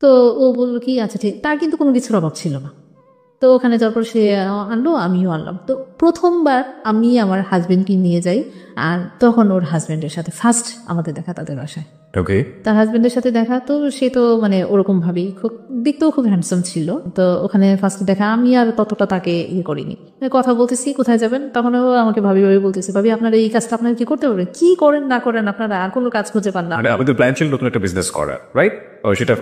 তো ও বললো কি আচ্ছা ঠিক, তার কিন্তু কোনো কিছুর অভাব ছিল না। তো ওখানে যাওয়ার পর সে আনলো, আমিও আনলাম। তো প্রথমবার আমি আমার হাজবেন্ডকে নিয়ে যাই, আর তখন ওর হাজবেন্ডের সাথে ফার্স্ট আমাদের দেখা তাদের বাসায়। ওকে, তার হাজবেন্ডের সাথে দেখা, তো সে তো মানে ওরকম ভাবেই খুব দেখতেও খুব হ্যান্ডসাম ছিল। তো ওখানে ফার্স্ট দেখা, আমি আর ততটা তাকে ইয়ে করিনি। কথা বলতেছি কোথায় যাবেন, তখন ও আমাকে ভাবি বলতেছে, ভাবি আপনার এই কাজটা আপনারা কি করতে পারবেন, কি করেন না করেন আপনারা, আর কোনো কাজ খুঁজে পান না। মানে আমাদের প্ল্যান ছিল নতুন একটা বিজনেস করা, রাইট? সেটা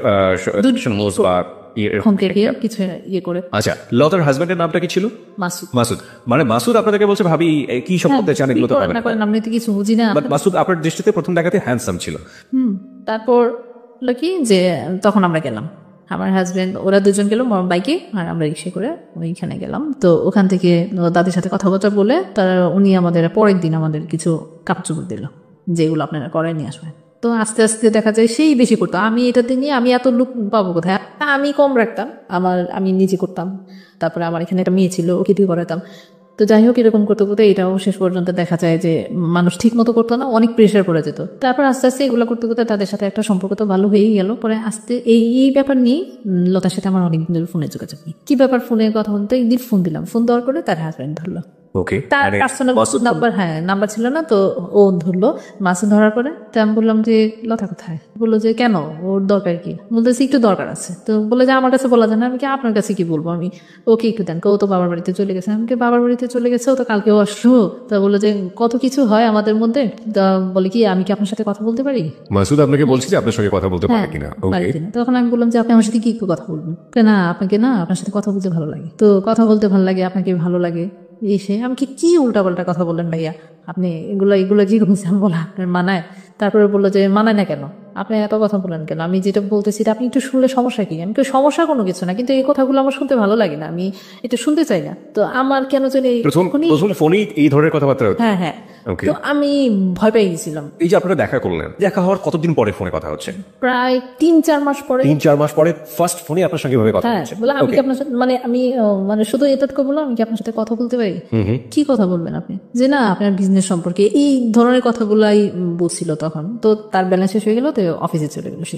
কিছু ইয়ে করে। আচ্ছা, লতার হাজবেন্ডের নামটা কি ছিল? মাসুদ। মাসুদ, মানে মাসুদ আপনাদেরকে বলছে ভাবি কি সব করতে চান, এগুলো তো পাবেন না। আমি তো কিছু বুঝি না। বাট মাসুদ আপনার দৃষ্টিতে প্রথম দেখাতে হ্যান্ডসাম ছিল। তারপর হলো কি যে তখন আমরা গেলাম, আমার হাজবেন্ড ওরা দুজন গেল বাইকে, আর আমরা রিক্সা করে ওইখানে গেলাম। তো ওখান থেকে দাদির সাথে কথাবার্তা বলে তারা উনি আমাদের পরের দিন আমাদের কিছু কাপড় চোপড় দিল, যেগুলো আপনারা করাই নিয়ে আসবেন। তো আস্তে আস্তে দেখা যায় সেই বেশি করতো, আমি এটাতে নিয়ে আমি এত লুক পাবো কোথায়, আমি কম রাখতাম, আমি নিজে করতাম। তারপরে আমার এখানে একটা মেয়ে ছিল, ওকে দিয়ে করাতাম। তো যাই হোক, এরকম করতে করতে এটাও শেষ পর্যন্ত দেখা যায় যে মানুষ ঠিক মতো করতো না, অনেক প্রেশার পড়ে যেত। তারপর আস্তে আস্তে এগুলো করতে করতে তাদের সাথে একটা সম্পর্ক তো ভালো হয়েই গেল। পরে আস্তে এই ব্যাপার নিয়ে লতার সাথে আমার অনেকদিন ধরে ফোনে যোগাযোগ নেই। কি ব্যাপার, ফোনে কথা বলতে একদিন ফোন দিলাম, ফোন দেওয়ার পরে তার হাজব্যান্ড ধরলো। ওকে, তার পার্সোনাল নাম্বার, হ্যাঁ নাম্বার ছিল না, তো ও ধরলো। মাসুদ ধরার পরে তো আমি বললাম যে লতা কোথায়, বললো যে কেন, ওর দরকার কি, বলতেছি একটু দরকার আছে। তো বলে যে আমার কাছে বলা যায় না। আমি কি আপনার কাছে কি বলবো, আমি ওকে একটু দেন, ও তো বাবার বাড়িতে চলে গেছে। আমাকে বাবার বাড়িতে চলে গেছে, ও তো কালকেও আসলো। তা বললো যে কত কিছু হয় আমাদের মধ্যে, তা বলে কি আমি কি আপনার সাথে কথা বলতে পারি। মাসুদ আপনাকে বলছি যে আপনার সঙ্গে কথা বলতে পারে কিনা। তখন আমি বললাম যে আপনি আমার সাথে কি একটু কথা বলবেন। না আপনাকে না, আপনার সাথে কথা বলতে ভালো লাগে, তো কথা বলতে ভালো লাগে, আপনাকে ভালো লাগে এসে। আমি কি উল্টাপাল্টা কথা বললেন ভাইয়া, আপনি এগুলো কি করছেন বলা আপনার মানায়। তারপরে বললো যে মানায় না কেন, আপনি এত কথা বলেন কেন, আমি যেটা বলতেছি আপনি একটু শুনলে সমস্যা কি। আমি সমস্যা কোনো কিছু না, কিন্তু এই কথাগুলো আমার শুনতে ভালো লাগে না, আমি এটা শুনতে চাই না। তো আমার কেন জানি ফোনেই এই ধরনের কথাবার্তা। হ্যাঁ হ্যাঁ, তো আমি ভয় পেয়ে গেছিলাম। এই যে আপনারা দেখা করলেন, দেখা হওয়ার কতদিন পরে ফোনে কথা হচ্ছে? প্রায় 3-4 মাস পরে। 3-4 মাস পরে ফার্স্ট ফোনে আপনার সঙ্গে ভাবে কথা হচ্ছে। বলে আমি কি আপনার সাথে আমি শুধু এতটুকু বললাম, আমি কি আপনার সাথে কথা বলতে পারি। কি কথা বলবেন আপনি, যে না আপনার বিজনেস সম্পর্কে এই ধরনের কথাগুলাই বলছিল তখন। তো তার ব্যালেন্স শেষ হয়ে গেল, তো অফিসে চলে গেল। সে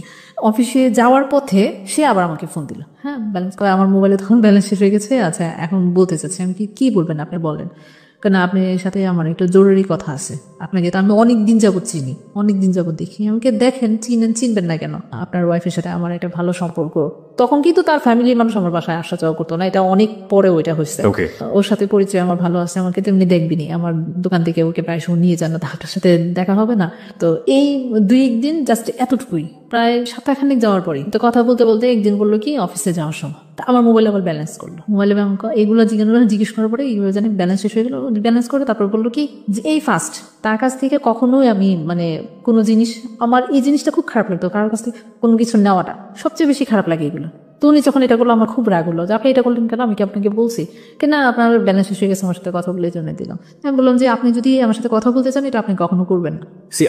অফিসে যাওয়ার পথে সে আবার আমাকে ফোন দিল, হ্যাঁ ব্যালেন্স করে, আমার মোবাইলে তখন ব্যালেন্স শেষ হয়ে গেছে। আচ্ছা এখন বলতে চাচ্ছি। আমি কি বলবেন আপনি বলেন, কেন আপনার সাথে আমার একটু জরুরি কথা আছে। আপনাকে তো আমি অনেকদিন যাবত চিনি, অনেকদিন যাবত দেখি, আমাকে দেখেন চিনবেন না কেন। আপনার ওয়াইফের সাথে আমার একটা ভালো সম্পর্ক। তখন কিন্তু তার ফ্যামিলির মানুষ আমার বাসায় আসা যাওয়া করতো না, এটা অনেক পরে ওইটা হয়েছে। ওর সাথে পরিচয় আমার ভালো আছে, আমাকে তেমনি দেখবিনি, আমার দোকান থেকে ওকে প্রায় সময় নিয়ে যান না, তার সাথে দেখা হবে না। তো এই 2 দিন জাস্ট এতটুকুই, প্রায় সপ্তাহখানেক যাওয়ার পরই তো কথা বলতে বলতে একদিন বললো কি অফিসে যাওয়ার সময় আমার মোবাইলে আবার ব্যালেন্স করলো। মোবাইলে এগুলো জিজ্ঞেস করার পরে এগুলো জানি ব্যালেন্স শেষ হয়ে গেলো। ব্যালেন্স করে তারপর বললো কি যে এই ফার্স্ট তার কাছ থেকে কখনোই আমি কোনো জিনিস, আমার এই জিনিসটা খুব খারাপ লাগতো, কারোর কাছ থেকে কোনো কিছু নেওয়াটা সবচেয়ে বেশি খারাপ লাগে এগুলো। তো উনি যখন এটা করলো আমার খুব রাগ হলো যে আপনি এটা করলেন কেন, আমি কি আপনাকে বলছি কি না আপনার ব্যালেন্স শেষ হয়ে গেছে, আমার সাথে কথা বলে জন্য দিলাম। আমি বললাম যে আপনি যদি আমার সাথে কথা বলতে চান এটা আপনি কখনো করবেন না।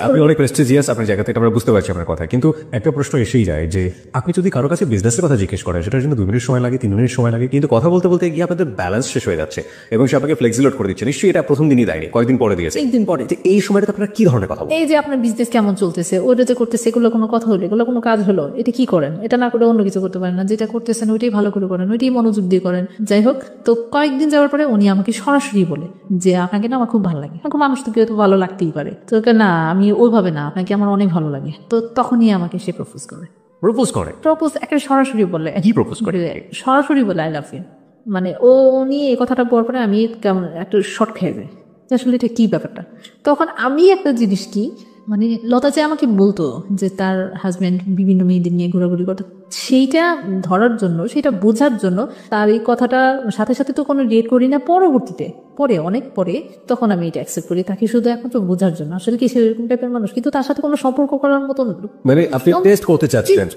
আপনি অনেক প্রেস্টিজিয়াস আপনার জায়গা থেকে, আমরা বুঝতে পারছি আপনার কথা, কিন্তু একটা প্রশ্ন এসেই যায় যে আপনি যদি কারো কাছে বিজনেসের কথা জিজ্ঞেস করেন, সেটার জন্য 2 মিনিট সময় লাগে, 3 মিনিট সময় লাগে, কিন্তু কথা বলতে বলতে গিয়ে আপনাদের ব্যালেন্স শেষ হয়ে যাচ্ছে এবং সে আপনাকে ফ্লেক্সিলোড করে দিচ্ছে। নিশ্চয়ই এটা প্রথম দিনই দেয়নি, কয়েকদিন পরে দিয়েছে। একদিন পরে। এই সময়টা আপনারা কি ধরনের কথা বলেন? এই যে আপনার বিজনেস কেমন চলতেছে, ওটা যে করতেছে, এগুলো কোনো কথা হলো, এগুলো কোনো কাজ হলো, এটা কি করেন, এটা না করে অন্য কিছু করতে পারেন না, যেটা করতেছেন ওইটাই ভালো করে করেন, ওইটাই মনোযোগ দিয়ে করেন। যাই হোক, তো কয়েকদিন যাওয়ার পরে উনি আমাকে সরাসরি বলে যে আপনাকে না আমার খুব ভালো লাগে। এখন মানুষ তো কেউ তো ভালো লাগতেই পারে, তো না আমি ওইভাবে না, আপনাকে আমার অনেক ভালো লাগে। তো তখনই আমাকে সে প্রপোজ একটা সরাসরি বলে, কি প্রপোজ করে? সরাসরি বলে আই লাভ ইউ। ও নিয়ে এই কথাটা বলার পরে আমি কেমন একটু শর্ট খেয়ে যাই, আসলে এটা কি ব্যাপারটা। তখন আমি একটা জিনিস কি লতা যে আমাকে বলতো যে তার হাজব্যান্ড বিভিন্ন মেয়েদের নিয়ে ঘোরাঘুরি করতো, সেইটা ধরার জন্য, সেটা বোঝার জন্য তার এই কথাটা সাথে সাথে তো কোনো রিয়েক্ট করি না, পরবর্তীতে অনেক পরে তখন আমি এটা অ্যাকসেপ্ট করি, তাকে শুধু একমাত্র বোঝার জন্য আসলে কি সেরকম টাইপের মানুষ, কিন্তু তার সাথে কোনো সম্পর্ক করার মতন আপনি টেস্ট করতে চাচ্ছেন।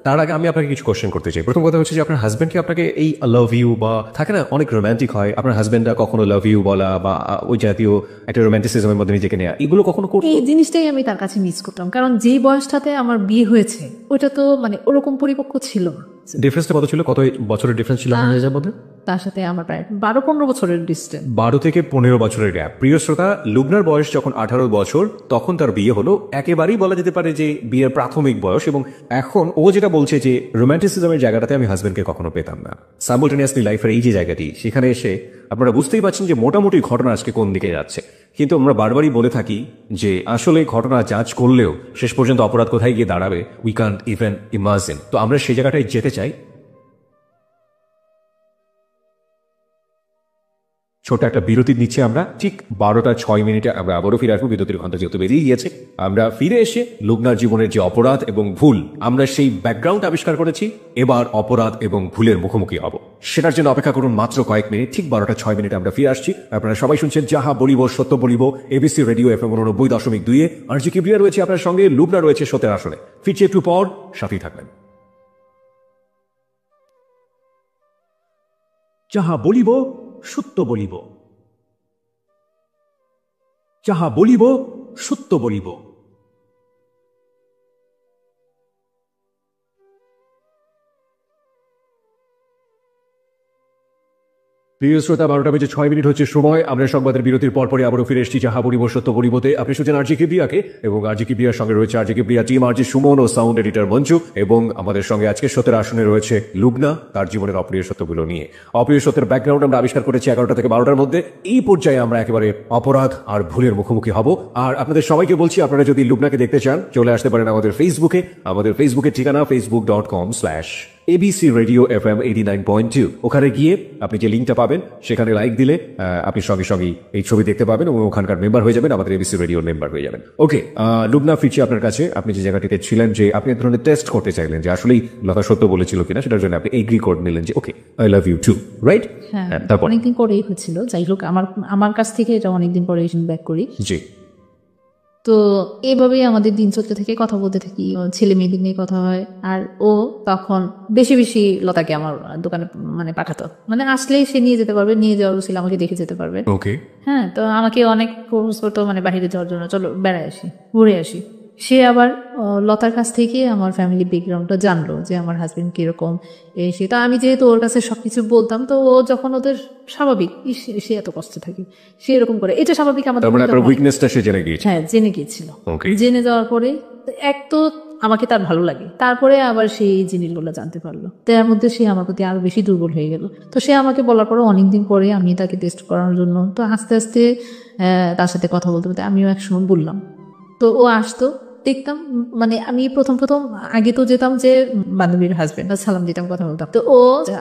তার আগে আমি আপনাকে কিছু কোশ্চেন করতে চাই। প্রথম কথা হচ্ছে যে আপনার হাজব্যান্ড কি আপনাকে এই লাভ ইউ বা থাকে না অনেক রোম্যান্টিক হয়, আপনার হাজব্যান্ডরা কখনো লাভ ইউ বলা বা ওই জাতীয় একটা রোম্যান্টিসিজমের মধ্যে নিজেকে নেওয়া, এগুলো কখনো করতে? এই জিনিসটাই আমি তার কাছে মিস করতাম, কারণ যেই বয়সটাতে আমার বিয়ে হয়েছে ওইটা তো ওরকম পরিপক্ক ছিল না, ডিফারেন্সটা কত ছিল, কত বছরের ডিফারেন্স ছিল আপনাদের মধ্যে? তার সাথে আমার প্রায় 12-15 বছরের ডিস্টেন্স। 12 থেকে 15 বছরের গ্যাপ। প্রিয় শ্রোতা, লুবনার বয়স যখন 18 বছর তখন তার বিয়ে হলো, একেবারেই বলা যেতে পারে যে বিয়ের প্রাথমিক বয়স। এবং এখন ও যেটা বলছে যে রোম্যান্টিসিজমের জায়গাটাতে আমি হাজবেন্ডকে কখনো পেতাম না। সাইমultaneously লাইফের এই যে জায়গাটি, সেখানে এসে আপনারা বুঝতেই পারছেন যে মোটামুটি ঘটনা আজকে কোন দিকে যাচ্ছে। কিন্তু আমরা বারবারই বলে থাকি যে আসলে ঘটনা জাজ করলেও শেষ পর্যন্ত অপরাধ কোথায় গিয়ে দাঁড়াবে উই কান্ট ইভেন ইমাজিন। তো আমরা সেই জায়গাটায় যেতে চাই। ছোট একটা বিরতি নিচ্ছে আমরা, ঠিক 12:06 আমরা আবারও ফিরে আসবো। বিরতির ঘন্টা যেহেতু বেরিয়ে গিয়েছে, আমরা ফিরে এসে লুবনার জীবনের যে অপরাধ এবং ভুল, আমরা সেই ব্যাকগ্রাউন্ড আবিষ্কার করেছি। এবার অপরাধ এবং ভুলের মুখোমুখি হব, সেটার জন্য অপেক্ষা করুন মাত্র কয়েক মিনিট। ঠিক 12:06 আমরা ফিরে আসছি। আপনারা সবাই শুনছেন যাহা বলিব সত্য বলিব, এবিসি রেডিও FM 90.2। আরজি কিবরিয়া রয়েছে আপনার সঙ্গে, লুবনা রয়েছে সত্যের আসনে। ফিরছি একটু পর, সাথেই থাকবেন। যাহা বলিব সত্য বলিব, যাহা বলিব সত্য বলিব। প্রিয় শ্রোতা, 12:06 হচ্ছে সময়। আমরা সংবাদের বিরতির পরপরই আবারও ফিরে এসেছি যাহা বলিব সত্য বলিবতে। আপনি শুনছেন আরজি কিবরিয়াকে, এবং আরজি কিবরিয়ার সঙ্গে রয়েছে আরজি কিবরিয়া টিম, আরজি সুমন ও সাউন্ড এডিটর মঞ্জু। এবং আমাদের সঙ্গে আজকে সত্যের আসনে রয়েছে লুবনা, তার জীবনের অপ্রিয় সত্যগুলো নিয়ে। অপ্রিয় সত্যের ব্যাকগ্রাউন্ড আমরা আবিষ্কার করেছি 11টা থেকে 12টার মধ্যে। এই পর্যায়ে আমরা একেবারে অপরাধ আর ভুলের মুখোমুখি হব। আর আপনাদের সবাইকে বলছি, আপনারা যদি লুবনাকে দেখতে চান, চলে আসতে পারেন আমাদের ফেসবুকে। আমাদের ফেসবুকের ঠিকানা facebook.com/ABC Radio FM 89.2। ওখানে গিয়ে আপনি যে লিঙ্কটা পাবেন, সেখানে লাইক দিলে আপনি সঙ্গে সঙ্গে এই ছবি দেখতে পাবেন এবং ওখানকার মেম্বার হয়ে যাবেন, আমাদের এবিসি রেডিওর মেম্বার হয়ে যাবেন। ওকে লুবনা, ফিরছি আপনার কাছে। আপনি যে জায়গাটিতে ছিলেন, যে আপনি এক ধরনের টেস্ট করতে চাইলেন যে আসলেই লতা সত্য বলেছিল কিনা, সেটার জন্য আপনি এগ্রি করে নিলেন যে okay I love you too, right? হ্যাঁ, তারপর অনেকদিন পরেই হচ্ছিল। যাই হোক, আমার কাছ থেকে এটা অনেকদিন পরে ব্যাক করি। জি। তো এইভাবেই আমাদের দিন চলতে থেকে, কথা বলতে থাকি, ছেলে মেয়েদের নিয়ে কথা হয়। আর ও তখন বেশি বেশি লতাকে আমার দোকানে মানে পাঠাতো, মানে আসলেই সে নিয়ে যেতে পারবে, নিয়ে যাওয়ার ছিল আমাকে দেখে যেতে পারবে। ওকে। হ্যাঁ, তো আমাকে অনেক ফোর্স করতো মানে বাইরে যাওয়ার জন্য, চলো বেড়ায় আসি, ঘুরে আসি। সে আবার লতার কাছ থেকে আমার ফ্যামিলি ব্যাকগ্রাউন্ডটা জানলো যে আমার হাজবেন্ড কিরকম সে। তো আমি যেহেতু ওর কাছে সবকিছু বলতাম, তো ও যখন ওদের স্বাভাবিক সে এত কষ্টে থাকে, সে এরকম করে, এটা স্বাভাবিক আমাদের। হ্যাঁ, জেনে গিয়েছিল। জেনে যাওয়ার পরে এক তো আমাকে তার ভালো লাগে, তারপরে আবার সেই জিনিসগুলো জানতে পারলো, তার মধ্যে সে আমার প্রতি আরো বেশি দুর্বল হয়ে গেল। তো সে আমাকে বলার পরে অনেকদিন পরে আমি তাকে টেস্ট করার জন্য, তো আস্তে আস্তে তার সাথে কথা বলতে বলতে আমিও একসময় বললাম। তো ও আসতো, দেখতাম, মানে আমি প্রথম আগে তো যেতাম যে বান্ধবীর হাজবেন্ড, সালাম দিতাম, কথা বলতাম। তো ও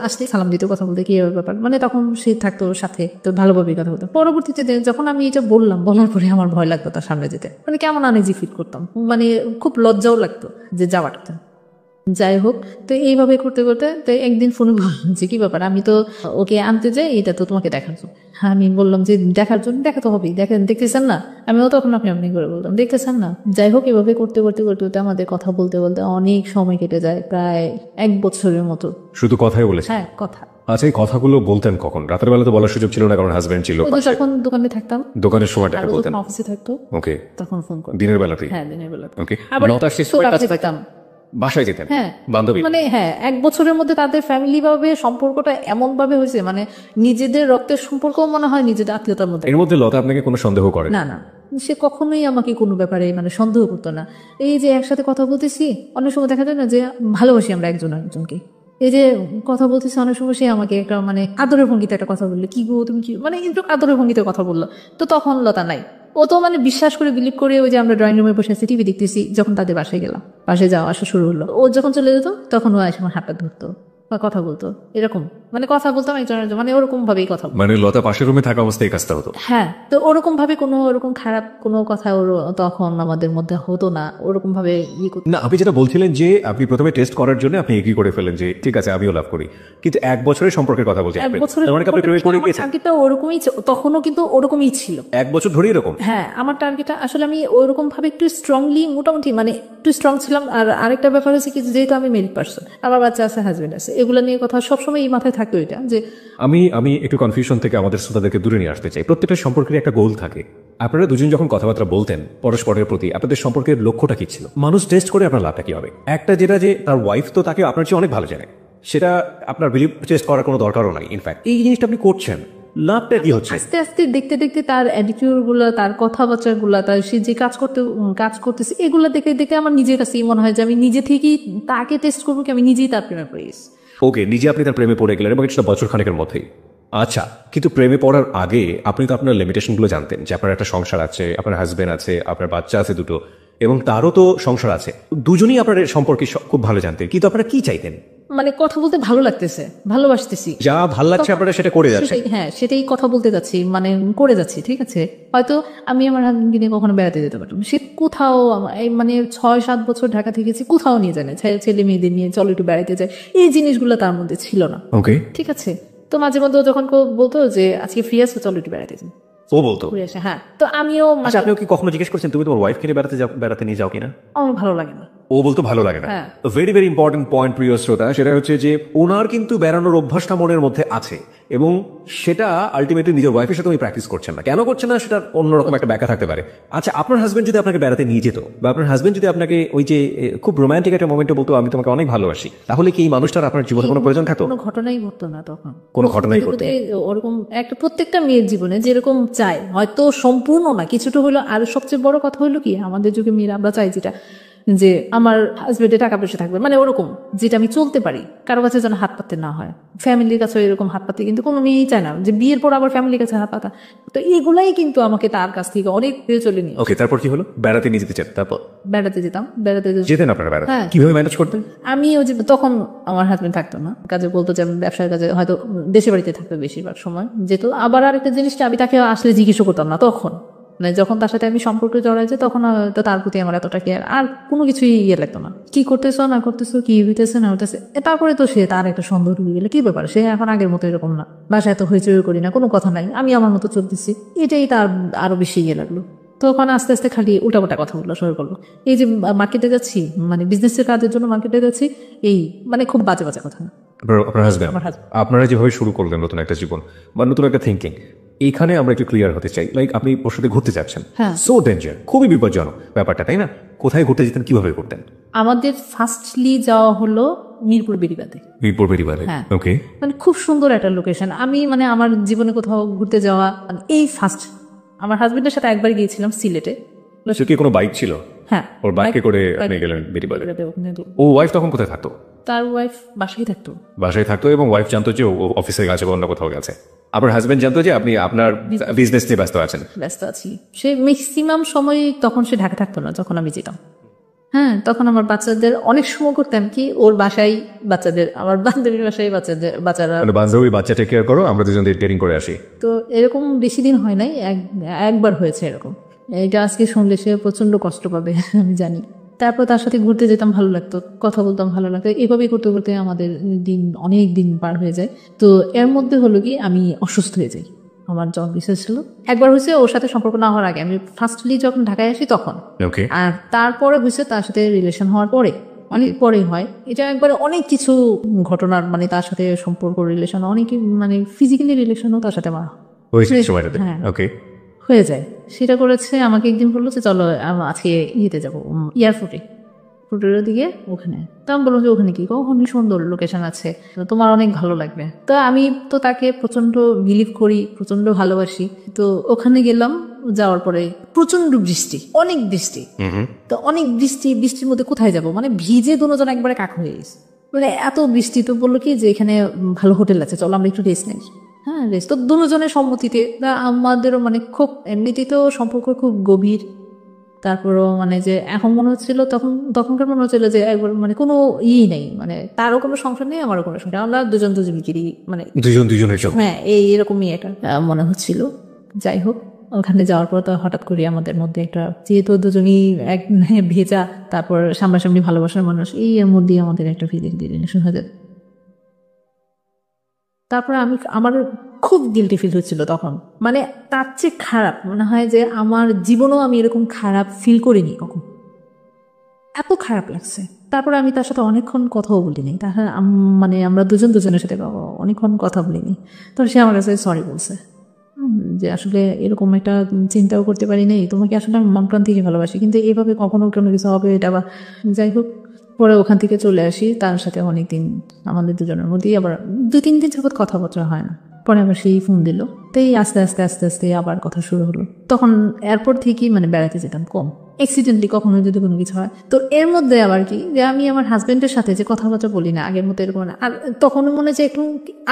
আসলে সালাম দিতে, কথা বলতে কি ব্যাপার, মানে তখন সে থাকতো সাথে, তো ভালোভাবে কথা বলতাম। পরবর্তীতে যখন আমি এটা বললাম, বলার পরে আমার ভয় লাগতো তার সামনে যেতে, মানে কেমন আনইজি ফিল করতাম, মানে খুব লজ্জাও লাগতো যে যাওয়াটা। যাই হোক, তো এইভাবে করতে করতে তো একদিন ফোনে বললাম যে কি ব্যাপার, আমি তো ওকে আনতে যাই, এটা তো তোমাকে দেখার জন্য। আমি বললাম যে দেখার জন্য, দেখা তো হবেই, দেখতেছেন না? আমিও তখন আপনি করে বলতাম, দেখতেছেন না? যাই হোক, এভাবে করতে করতে করতে করতে আমাদের কথা বলতে বলতে অনেক সময় কেটে যায়, প্রায় 1 বছরের মতো। শুধু কথাই বলেছে? হ্যাঁ, কথা। আচ্ছা, এই কথাগুলো বলতেন কখন? রাতের বেলা তো বলার সুযোগ ছিল না, কারণ হাজবেন্ড ছিল। যখন দোকানে থাকতাম, দোকানের সময়টা বলতেন? অফিসে থাকতো। ওকে, তখন ফোন করতাম দিনের বেলাতেই? হ্যাঁ, দিনের বেলা। ওকে, আবার কাছে থাকতাম, বাসায় যেতেন? হ্যাঁ, বান্ধবী। মানে হ্যাঁ, 1 বছরের মধ্যে তাদের ফ্যামিলি ভাবে সম্পর্কটা এমন ভাবে হয়েছে, মানে নিজেদের রক্তের সম্পর্ক মনে হয় নিজেদের আত্মীয়তার মধ্যে। এর মধ্যে লতা আপনাকে কোনো সন্দেহ করে না? না, সে কখনোই আমাকে কোনো ব্যাপারে মানে সন্দেহ করতো না। এই যে একসাথে কথা বলতেছি, অনেক সময় দেখা যায় না যে ভালোবাসি আমরা একজন আরেকজনকে, এই যে কথা বলতেছি, অনেক সময় সে আমাকে একটা মানে আদরের ভঙ্গিতে একটা কথা বললো, কি গো তুমি কি, মানে একটু আদরের ভঙ্গিতে কথা বললো। তো তখন লতা নাই, ও তো মানে বিশ্বাস করে বিলিভ করে, ওই যে আমরা ড্রয়িং রুমে বসে আছি, টিভি দেখতেছি, যখন তাদের বাসায় গেলাম, বাসায় যাওয়া আসা শুরু হলো, ও যখন চলে যেত তখন ও এসে আমার হাতটা ধরতো বা কথা বলতো, এরকম মানে কথা বলতাম একজনের, মানে ওরকম ভাবেই কথা বলতো। মানে লতা পাশের রুমে থাকা অবস্থায় কাজটা হতো? হ্যাঁ, তো ওরকম ভাবে কোনো ওরকম খারাপ কোনো কথা ওর তখন আমাদের মধ্যে হতো না, ওরকম ভাবে না। আপনি যেটা বলছিলেন যে আপনি প্রথমে টেস্ট করার জন্য আপনি এগ্রি করে ফেলেন যে ঠিক আছে আমিও লাভ করি, কিন্তু 1 বছরের সম্পর্কের কথা বলছেন? 1 বছরের টার্গেটটা ওরকমই, তখনও কিন্তু ওরকমই ছিল, 1 বছর ধরে এরকম। হ্যাঁ, আমার টার্গেটটা আসলে আমি ওরকম ভাবে একটু স্ট্রংলি, মোটামুটি মানে একটু স্ট্রং ছিলাম। আর আরেকটা ব্যাপার হচ্ছে কি, যেহেতু আমি মেরিড পার্সন, আমার বাচ্চা আছে, হাজবেন্ড আছে, এগুলো নিয়ে কথা সবসময় এই মাথায় থাকতো, এটা যে আমি একটু কনফিউশন থেকে আমাদের শ্রোতাদেরকে দূরে নিয়ে আসতে চাই। প্রত্যেকটা সম্পর্কের একটা গোল থাকে। আপনারা দুজন যখন কথাবার্তা বলতেন পরস্পরের প্রতি, আপনাদের সম্পর্কের লক্ষ্যটা কি ছিল? মানুষ টেস্ট করে আপনার লাভটা কি হবে? একটা যেটা যে তার ওয়াইফ তো তাকে আপনার চেয়ে অনেক ভালো জানে, সেটা আপনার বিলিভ টেস্ট করার কোনো দরকারও নাই। ইনফ্যাক্ট এই জিনিসটা আপনি করছেন, লাভটা কি হচ্ছে? আস্তে আস্তে দেখতে দেখতে তার অ্যাটিটিউড গুলা, তার কথাবার্তা গুলা, তার সে যে কাজ করতেছে এগুলা দেখে দেখে আমার নিজের কাছেই মনে হয় যে আমি নিজে থেকেই তাকে টেস্ট করবো কি আমি নিজেই তার প্রেমে পড়ে গেছি। ওকে, নিজে আপনি তার প্রেমে পড়ে গেলেন এবং এটা বছর খানেকের মধ্যেই। আচ্ছা, কিন্তু প্রেমে পড়ার আগে আপনি তো আপনার লিমিটেশনগুলো জানতেন যে আপনার একটা সংসার আছে, আপনার হাজবেন্ড আছে, আপনার বাচ্চা আছে দুটো, এবং তারও তো সংসার আছে। দুজনেই আপনার সম্পর্কে খুব ভালো জানতেন, কিন্তু আপনারা কি চাইতেন? মানে কথা বলতে ভালো লাগতেছে, ভালোবাসতেছি, যা ভালো লাগছে আপনারা সেটা করে যাচ্ছে। হ্যাঁ সেটাই কথা বলতে যাচ্ছি, মানে করে যাচ্ছি। ঠিক আছে, হয়তো আমি আমার হাজবেন্ডকে নিয়ে কখনো বেড়াতে যেতে পারতাম, সে কোথাও মানে 6-7 বছর ঢাকা থেকেছি, কোথাও নিয়ে যায় না, ছেলে মেয়েদের নিয়ে চলো একটু বেড়াতে যায়, এই জিনিসগুলো তার মধ্যে ছিল না। ওকে, ঠিক আছে। তো মাঝে মধ্যে যখন বলতো যে আজকে ফ্রি আছো চলো একটু বেড়াতে যাই, ও বলতো। হ্যাঁ, তো আমিও আচ্ছা, আপনিও কি কখনো জিজ্ঞেস করছেন তুমি তোমার ওয়াইফকে নিয়ে বেড়াতে নিয়ে যাও কিনা? আমার ভালো লাগে না। ও বলতো ভালো লাগে না। হ্যাঁ। তো ভেরি ভেরি ইম্পর্টেন্ট পয়েন্ট প্রিয় শ্রোতা, সেটা হচ্ছে যে ওনার কিন্তু বেড়ানোর অভ্যাসটা মনের মধ্যে আছে এবং সেটা আলটিমেটলি নিজের ওয়াইফের সাথে উনি প্র্যাকটিস করছেন না। কেন করছেন না সেটা অন্যরকম একটা ব্যাখ্যা থাকতে পারে। আচ্ছা, আপনার হাজবেন্ড যদি আপনাকে বেড়াতে নিয়ে যেত বা আপনার হাজবেন্ড যদি আপনাকে ওই যে খুব রোমান্টিক একটা মোমেন্টে বলতো আমি তোমাকে অনেক ভালোবাসি, তাহলে কি এই মানুষটার আপনার জীবনে কোনো প্রয়োজন থাকতো? কোনো ঘটনাই ঘটতো না তখন, কোনো ঘটনাই ঘটতো না। ওরকম একটা প্রত্যেকটা মেয়ের জীবনে যেরকম চায়, হয়তো সম্পূর্ণ না, কিছুটা হলো। আর সবচেয়ে বড় কথা হলো কি, আমাদের যুগে মেয়েরা আমরা চাই যেটা, যে আমার হাজবেন্ডের টাকা পয়সা থাকবে, মানে ওরকম যেটা আমি চলতে পারি, কারো কাছে যেন হাত পাততে না হয়, ফ্যামিলির কাছে এরকম হাত পাতে কিন্তু কোনো মেয়েই চায় না যে বিয়ের পর আবার ফ্যামিলির কাছে হাত পাতা। তো এগুলাই কিন্তু আমাকে তার কাছ থেকে অনেক দূরে চলে নিয়ে। ওকে, তারপর কি হলো? বেড়াতে নিয়ে যেতে চান? তারপর বেড়াতে যেতাম, যেতেন আপনারা বেড়াতে? হ্যাঁ। কিভাবে ম্যানেজ করতেন? আমি ওই যে তখন আমার হাজবেন্ড থাকতো না, কাজে বলতো যে আমি ব্যবসার কাজে, হয়তো দেশে বাড়িতে থাকতো বেশিরভাগ সময় যেত। আবার আরেকটা জিনিসটা আমি তাকে আসলে জিজ্ঞেস করতাম না তখন, মানে যখন তার সাথে আমি সম্পর্কে জড়াই যে তখন তো তার প্রতি আমার এতটা কেয়ার আর কোনো কিছুই লাগতো না। কি করতেছো না করতেছো, কি হইতেছে না হইতেছে, তারপরে তো সে তার একটা সন্দেহ ঢুকে গেলে কি ব্যাপার, সে এখন আগের মতো এরকম না, বাসায় এত হইচই করি না, কোনো কথা নাই, আমি আমার মতো চলতেছি, এটাই তার আরো বেশি লাগলো। তখন আস্তে আস্তে খালি উল্টাপাল্টা কথা বললো, শুরু করলো। এই যে মার্কেটে যাচ্ছি, মানে বিজনেসের কাজের জন্য মার্কেটে যাচ্ছি, এই মানে খুব বাজে বাজে কথা। আপনার হাজবেন্ড, আপনারা যেভাবে শুরু করলেন নতুন একটা জীবন বা নতুন একটা থিঙ্কিং, এইখানে আমরা একটু ক্লিয়ার হতে চাই। লাইক আপনি ওর সাথে ঘুরতে যাচ্ছেন, সো ডেঞ্জার, খুবই বিপজ্জনক ব্যাপারটা, তাই না? কোথায় ঘুরতে যেতেন, কিভাবে করতেন? আমাদের ফার্স্টলি যাওয়া হলো মিরপুর বেড়িবাঁধে। মিরপুর বেড়িবাঁধে, ওকে। মানে খুব সুন্দর একটা লোকেশন। আমি মানে আমার জীবনে কোথাও ঘুরতে যাওয়া মানে এই ফার্স্ট। আমার হাজবেন্ডের সাথে একবার গিয়েছিলাম সিলেটে। সে কি কোনো বাইক ছিল? হ্যাঁ, ওর বাইকে করে আপনি গেলেন বেড়িবাঁধে। ও ওয়াইফ তখন কোথায় থাকতো? তার ওয়াইফ বাসায় থাকতো। বাসায় থাকতো এবং ওয়াইফ জানতো যে ও অফিসে গেছে বা অন্য কোথাও গেছে। আপনার হাজবেন্ড জানতো যে আপনি আপনার বিজনেস নিয়ে ব্যস্ত আছি। সে ম্যাক্সিমাম সময় তখন সে ঢাকা থাকতো না যখন আমি যেতাম। হ্যাঁ, তখন আমার বাচ্চাদের অনেক সময় করতাম কি, ওর বাসায় বাচ্চাদের, আমার বান্ধবীর বাসায় বাচ্চারা, বান্ধবী বাচ্চা টেক কেয়ার করো, আমরা দুজন ডেটিং করে আসি। তো এরকম বেশি দিন হয় নাই, একবার হয়েছে এরকম। এটা আজকে শুনলে সে প্রচন্ড কষ্ট পাবে আমি জানি। তারপর তার সাথে ঘুরতে যেতাম, ভালো লাগতো, কথা বলতাম, ভালো লাগতো। এভাবেই করতে করতে আমাদের অনেক দিন পার হয়ে যায়। তো এর মধ্যে হলো কি, আমি অসুস্থ হয়ে যাই। আমার জন্ডিস ছিল একবার, হয়েছে ওর সাথে সম্পর্ক না হওয়ার আগে, আমি ফার্স্টলি যখন ঢাকায় আসি তখন। আর তারপরে হয়েছে তার সাথে রিলেশন হওয়ার পরে, অনেক পরে হয় এটা। একবারে অনেক কিছু ঘটনার মানে তার সাথে সম্পর্ক, রিলেশন, অনেক মানে ফিজিক্যালি রিলেশনও তার সাথে আমার হয়ে যায়। সেটা করেছে, আমাকে একদিন বললো যে চলো আজকে ইয়েতে যাবো, এয়ারপোর্টে, ফুটের দিকে, ওখানে। তো আমি বললাম যে ওখানে কি, কখন সুন্দর লোকেশন আছে, তোমার অনেক ভালো লাগবে। তো আমি তো তাকে প্রচন্ড বিলিভ করি, প্রচন্ড ভালোবাসি। তো ওখানে গেলাম, যাওয়ার পরে প্রচন্ড বৃষ্টি, অনেক বৃষ্টি। তো অনেক বৃষ্টির মধ্যে কোথায় যাব, মানে ভিজে দুজন একবারে কাক হয়ে গেছে, মানে এত বৃষ্টি। তো বললো কি যে এখানে ভালো হোটেল আছে, চলো আমরা একটু রেস্ট নেই। হ্যাঁ, রেস্ট। তো দুজনের সম্মতিতে আমাদেরও মানে খুব এমনিতেই তো সম্পর্ক খুব গভীর। তারপরও মানে যে এখন মনে হচ্ছিল, তখনকার মনে হচ্ছিল যে একবার মানে কোনো নেই, মানে তারও কোনো সংসার নেই, আমারও কোনো সংসার, আমরা দুজনকেই মানে দুজনের। হ্যাঁ, এরকমই একটা মনে হচ্ছিল। যাই হোক, ওখানে যাওয়ার পর তো হঠাৎ করে আমাদের মধ্যে একটা, যেহেতু দুজনই এক ভেজা, তারপর সামনাসামনি ভালোবাসার মানুষ, এর মধ্যেই আমাদের একটা রিলেশন হয়ে যায়। তারপরে আমার খুব গিল্টি ফিল হচ্ছিল তখন, মানে তার চেয়ে খারাপ মনে হয় যে আমার জীবনেও আমি এরকম খারাপ ফিল করিনি কখন, এত খারাপ লাগছে। তারপরে আমি তার সাথে অনেকক্ষণ কথাও বলিনি, তাহলে মানে আমরা দুজনের সাথে অনেকক্ষণ কথা বলিনি। তখন সে আমার কাছে সরি বলছে যে আসলে এরকম একটা চিন্তাও করতে পারি নাই, তোমাকে আসলে আমি মন প্রাণ থেকে ভালোবাসি, কিন্তু এভাবে কখনো কোনো কিছু হবে এটা বা। যাই হোক, পরে ওখান থেকে চলে আসি, তার সাথে অনেকদিন আমাদের দুজনের মধ্যেই আবার 2-3 দিন যাবত কথাবার্তা হয় না। পরে আবার সেই ফোন দিল, তাই আস্তে আস্তে আস্তে আস্তে আবার কথা শুরু হলো। তখন এয়ারপোর্ট থেকেই মানে বেড়াতে যেতাম কম, অ্যাক্সিডেন্টলি কখনো যদি কোনো কিছু হয়। তো এর মধ্যে আবার কি যে আমি আমার হাজবেন্ডের সাথে যে কথাবার্তা বলি না আগের মতো এরকম না, আর তখন মনে হচ্ছে একটু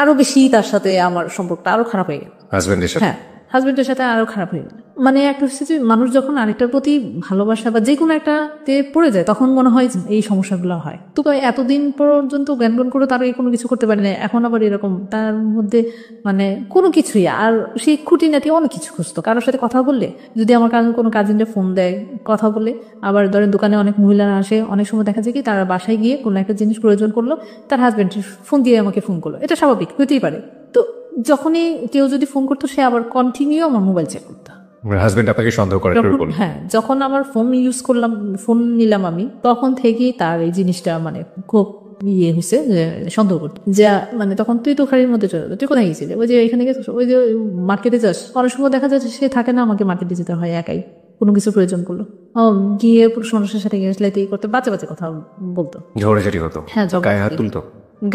আরো বেশি তার সাথে আমার সম্পর্কটা আরো খারাপ হয়ে গেল। হাজবেন্ডের সাথে? হ্যাঁ, হাজবেন্ডের সাথে আরো খারাপ হয়ে গেল। মানে একটা হচ্ছে যে মানুষ যখন আরেকটার প্রতি ভালোবাসা বা যে কোনো একটাতে পড়ে যায় তখন মনে হয় এই সমস্যাগুলো হয়। তো এতদিন পর্যন্ত জ্ঞান করে তার কোনো কিছু করতে পারি না, এখন আবার এরকম তার মধ্যে মানে কোনো কিছুই। আর সেই খুঁটিনাটি অনেক কিছু খুঁজতো, কারোর সাথে কথা বললে যদি আমার কোনো কাজিনরা ফোন দেয় কথা বলে, আবার ধরেন দোকানে অনেক মহিলারা আসে, অনেক সময় দেখা যায় কি তারা বাসায় গিয়ে কোনো একটা জিনিস প্রয়োজন করলো, তার হাজবেন্ড ফোন দিয়ে আমাকে ফোন করলো, এটা স্বাভাবিক হতেই পারে। তো যখনই কেউ যদি ফোন করতো সে আবার কন্টিনিউ আমার মোবাইল চেক করতো। হাজবেন্ড আপনাকে সন্দেহ করে? হ্যাঁ, যখন আমার ফোন ইউজ করলাম, ফোন নিলাম আমি, তখন থেকেই তার এই জিনিসটা মানে খুব ইয়ে হয়েছে যে সন্দেহ করতো যে মানে তখন তুই তো খাড়ির মধ্যে চলে তুই কোথায় গেছিলি, ওই যে এখানে গেছিস, ওই যে মার্কেটে যাস। অনেক সময় দেখা যাচ্ছে সে থাকে না, আমাকে মার্কেটে যেতে হয় একাই, কোনো কিছু প্রয়োজন করলো গিয়ে পুরুষ মানুষের সাথে গেছলে এই করতে, বাচ্চা বাচ্চা কথা বলতো, ঝগড়াঝাটি হতো। হ্যাঁ, গায়ে হাত তুলতো,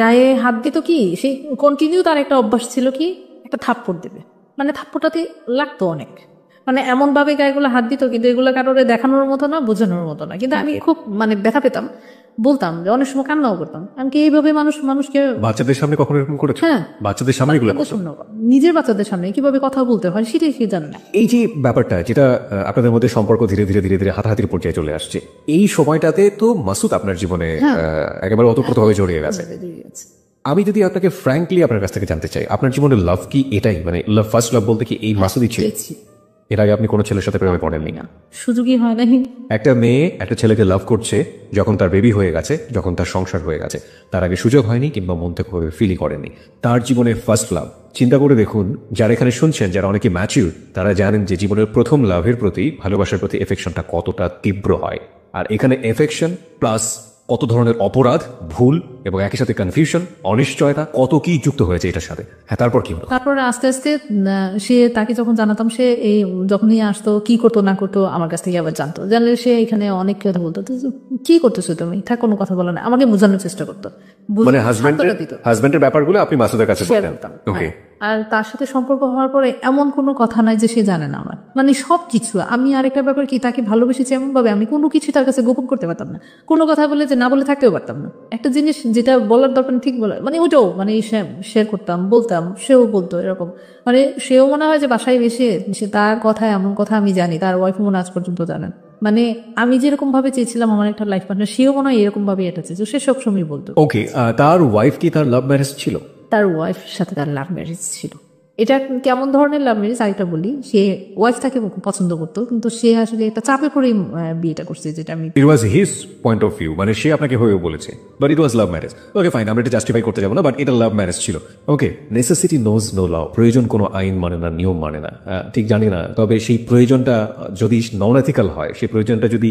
গায়ে হাত দিত। কি সেই কন্টিনিউ তার একটা অভ্যাস ছিল কি একটা থাপ্পড় দেবে, মানে থাপ্পড়টাতে লাগতো অনেক, মানে এমন ভাবে গায়েগুলো হাত দিত কিন্তু এগুলো কারোরে দেখানোর মতো না, বোঝানোর মতো না, কিন্তু আমি খুব মানে ব্যথা পেতাম, বলতাম যে অনেক সময় কান্নাও করতাম। আমি কি এইভাবে মানুষকে বাচ্চাদের সামনে কখনো এরকম করেছে? হ্যাঁ, বাচ্চাদের সামনে এগুলো নিজের বাচ্চাদের সামনে কিভাবে কথা বলতে হয় সেটাই কি জানে না। এই যে ব্যাপারটা যেটা আপনাদের মধ্যে সম্পর্ক ধীরে ধীরে ধীরে ধীরে হাতাহাতির পর্যায়ে চলে আসছে, এই সময়টাতে তো মাসুদ আপনার জীবনে একেবারে ওতপ্রোতভাবে জড়িয়ে গেছে। আমি যদি আপনাকে ফ্র্যাঙ্কলি আপনার কাছ থেকে জানতে চাই, আপনার জীবনে লাভ কি এটাই, মানে লাভ ফার্স্ট লাভ বলতে কি এই মাসুদই ছিল? এর আগে আপনি কোনো ছেলের সাথে প্রেমে পড়েননি? না, সুযোগই হয় না। একটা মেয়ে একটা ছেলেকে লাভ করছে যখন তার বেবি হয়ে গেছে, যখন তার সংসার হয়ে গেছে, তার আগে সুযোগ হয়নি কিংবা মন থেকে ফিলই করেনি। তার জীবনে ফার্স্ট লাভ, চিন্তা করে দেখুন, যারা এখানে শুনছেন যারা অনেকে ম্যাচিউর, তারা জানেন যে জীবনের প্রথম লাভের প্রতি, ভালোবাসার প্রতি এফেকশনটা কতটা তীব্র হয়। আর এখানে এফেকশন প্লাস কত ধরনের অপরাধ, ভুল এবং একই সাথে কনফিউশন, অনিশ্চয়তা, কত কি যুক্ত হয়েছে এটার সাথে। হ্যাঁ, তারপর কি হলো? তারপরে আস্তে আস্তে সে তাকে যখন জানাতাম, সে এই যখনই আসতো কি করতো না করতো আমার কাছ থেকে আবার জানতো, জানলে সে এখানে অনেক কথা বলতো, কি করতেছো তুমি, থাক কোনো কথা বলো না, আমাকে বোঝানোর চেষ্টা করতো। মানে হাজবেন্ডের ব্যাপারগুলো আপনি মাসুদের কাছে বলতেন? ওকে। আর তার সাথে সম্পর্ক হওয়ার পরে এমন কোনো কথা নাই যে সে জানে না আমার, মানে সবকিছু। আমি আরেকটা ব্যাপার কি, তাকে ভালোবেসেছি এমন ভাবে আমি কোনো কিছু তার কাছে গোপন করতে পারতাম না, কোনো কথা বলে যে না বলে থাকতেও পারতাম না। একটা জিনিস যেটা বলার দরকার ঠিক বলার, মানে ওটাও মানে শেয়ার করতাম, বলতাম, সেও বলতো, এরকম। মানে সেও মনে হয় যে বাসায় বেশি সে তার কথা এমন কথা আমি জানি, তার ওয়াইফ মনে আজ পর্যন্ত জানেন। মানে আমি যেরকম ভাবে চেয়েছিলাম আমার একটা লাইফ পার্টনার, সেও মনে হয় এরকম ভাবে এটা চেয়েছে, সে সবসময় বলতো। ওকে, তার ওয়াইফ কি তার লাভ ম্যারেজ ছিল? তার ওয়াইফের সাথে তার লাভ ম্যারেজ ছিল। এটা কেমন ধরনের লাভ ম্যারেজ আরেকটা বলি, সে ওয়াইফ তাকে পছন্দ করতো কিন্তু সে আসলে একটা চাপে পড়ে বিয়েটা করছে, যেটা আমি it was his point of view, মানে সে আপনাকে হয়েও বলেছে, but it was love marriage. Okay fine, আমরা এটা জাস্টিফাই করতে যাবো না, বাট এটা লাভ ম্যারেজ ছিল। ওকে, নেসেসিটি নোজ নো ল, প্রয়োজন কোনো আইন মানে না, নিয়ম মানে না, ঠিক জানি না, তবে সেই প্রয়োজনটা যদি নন এথিক্যাল হয়, সেই প্রয়োজনটা যদি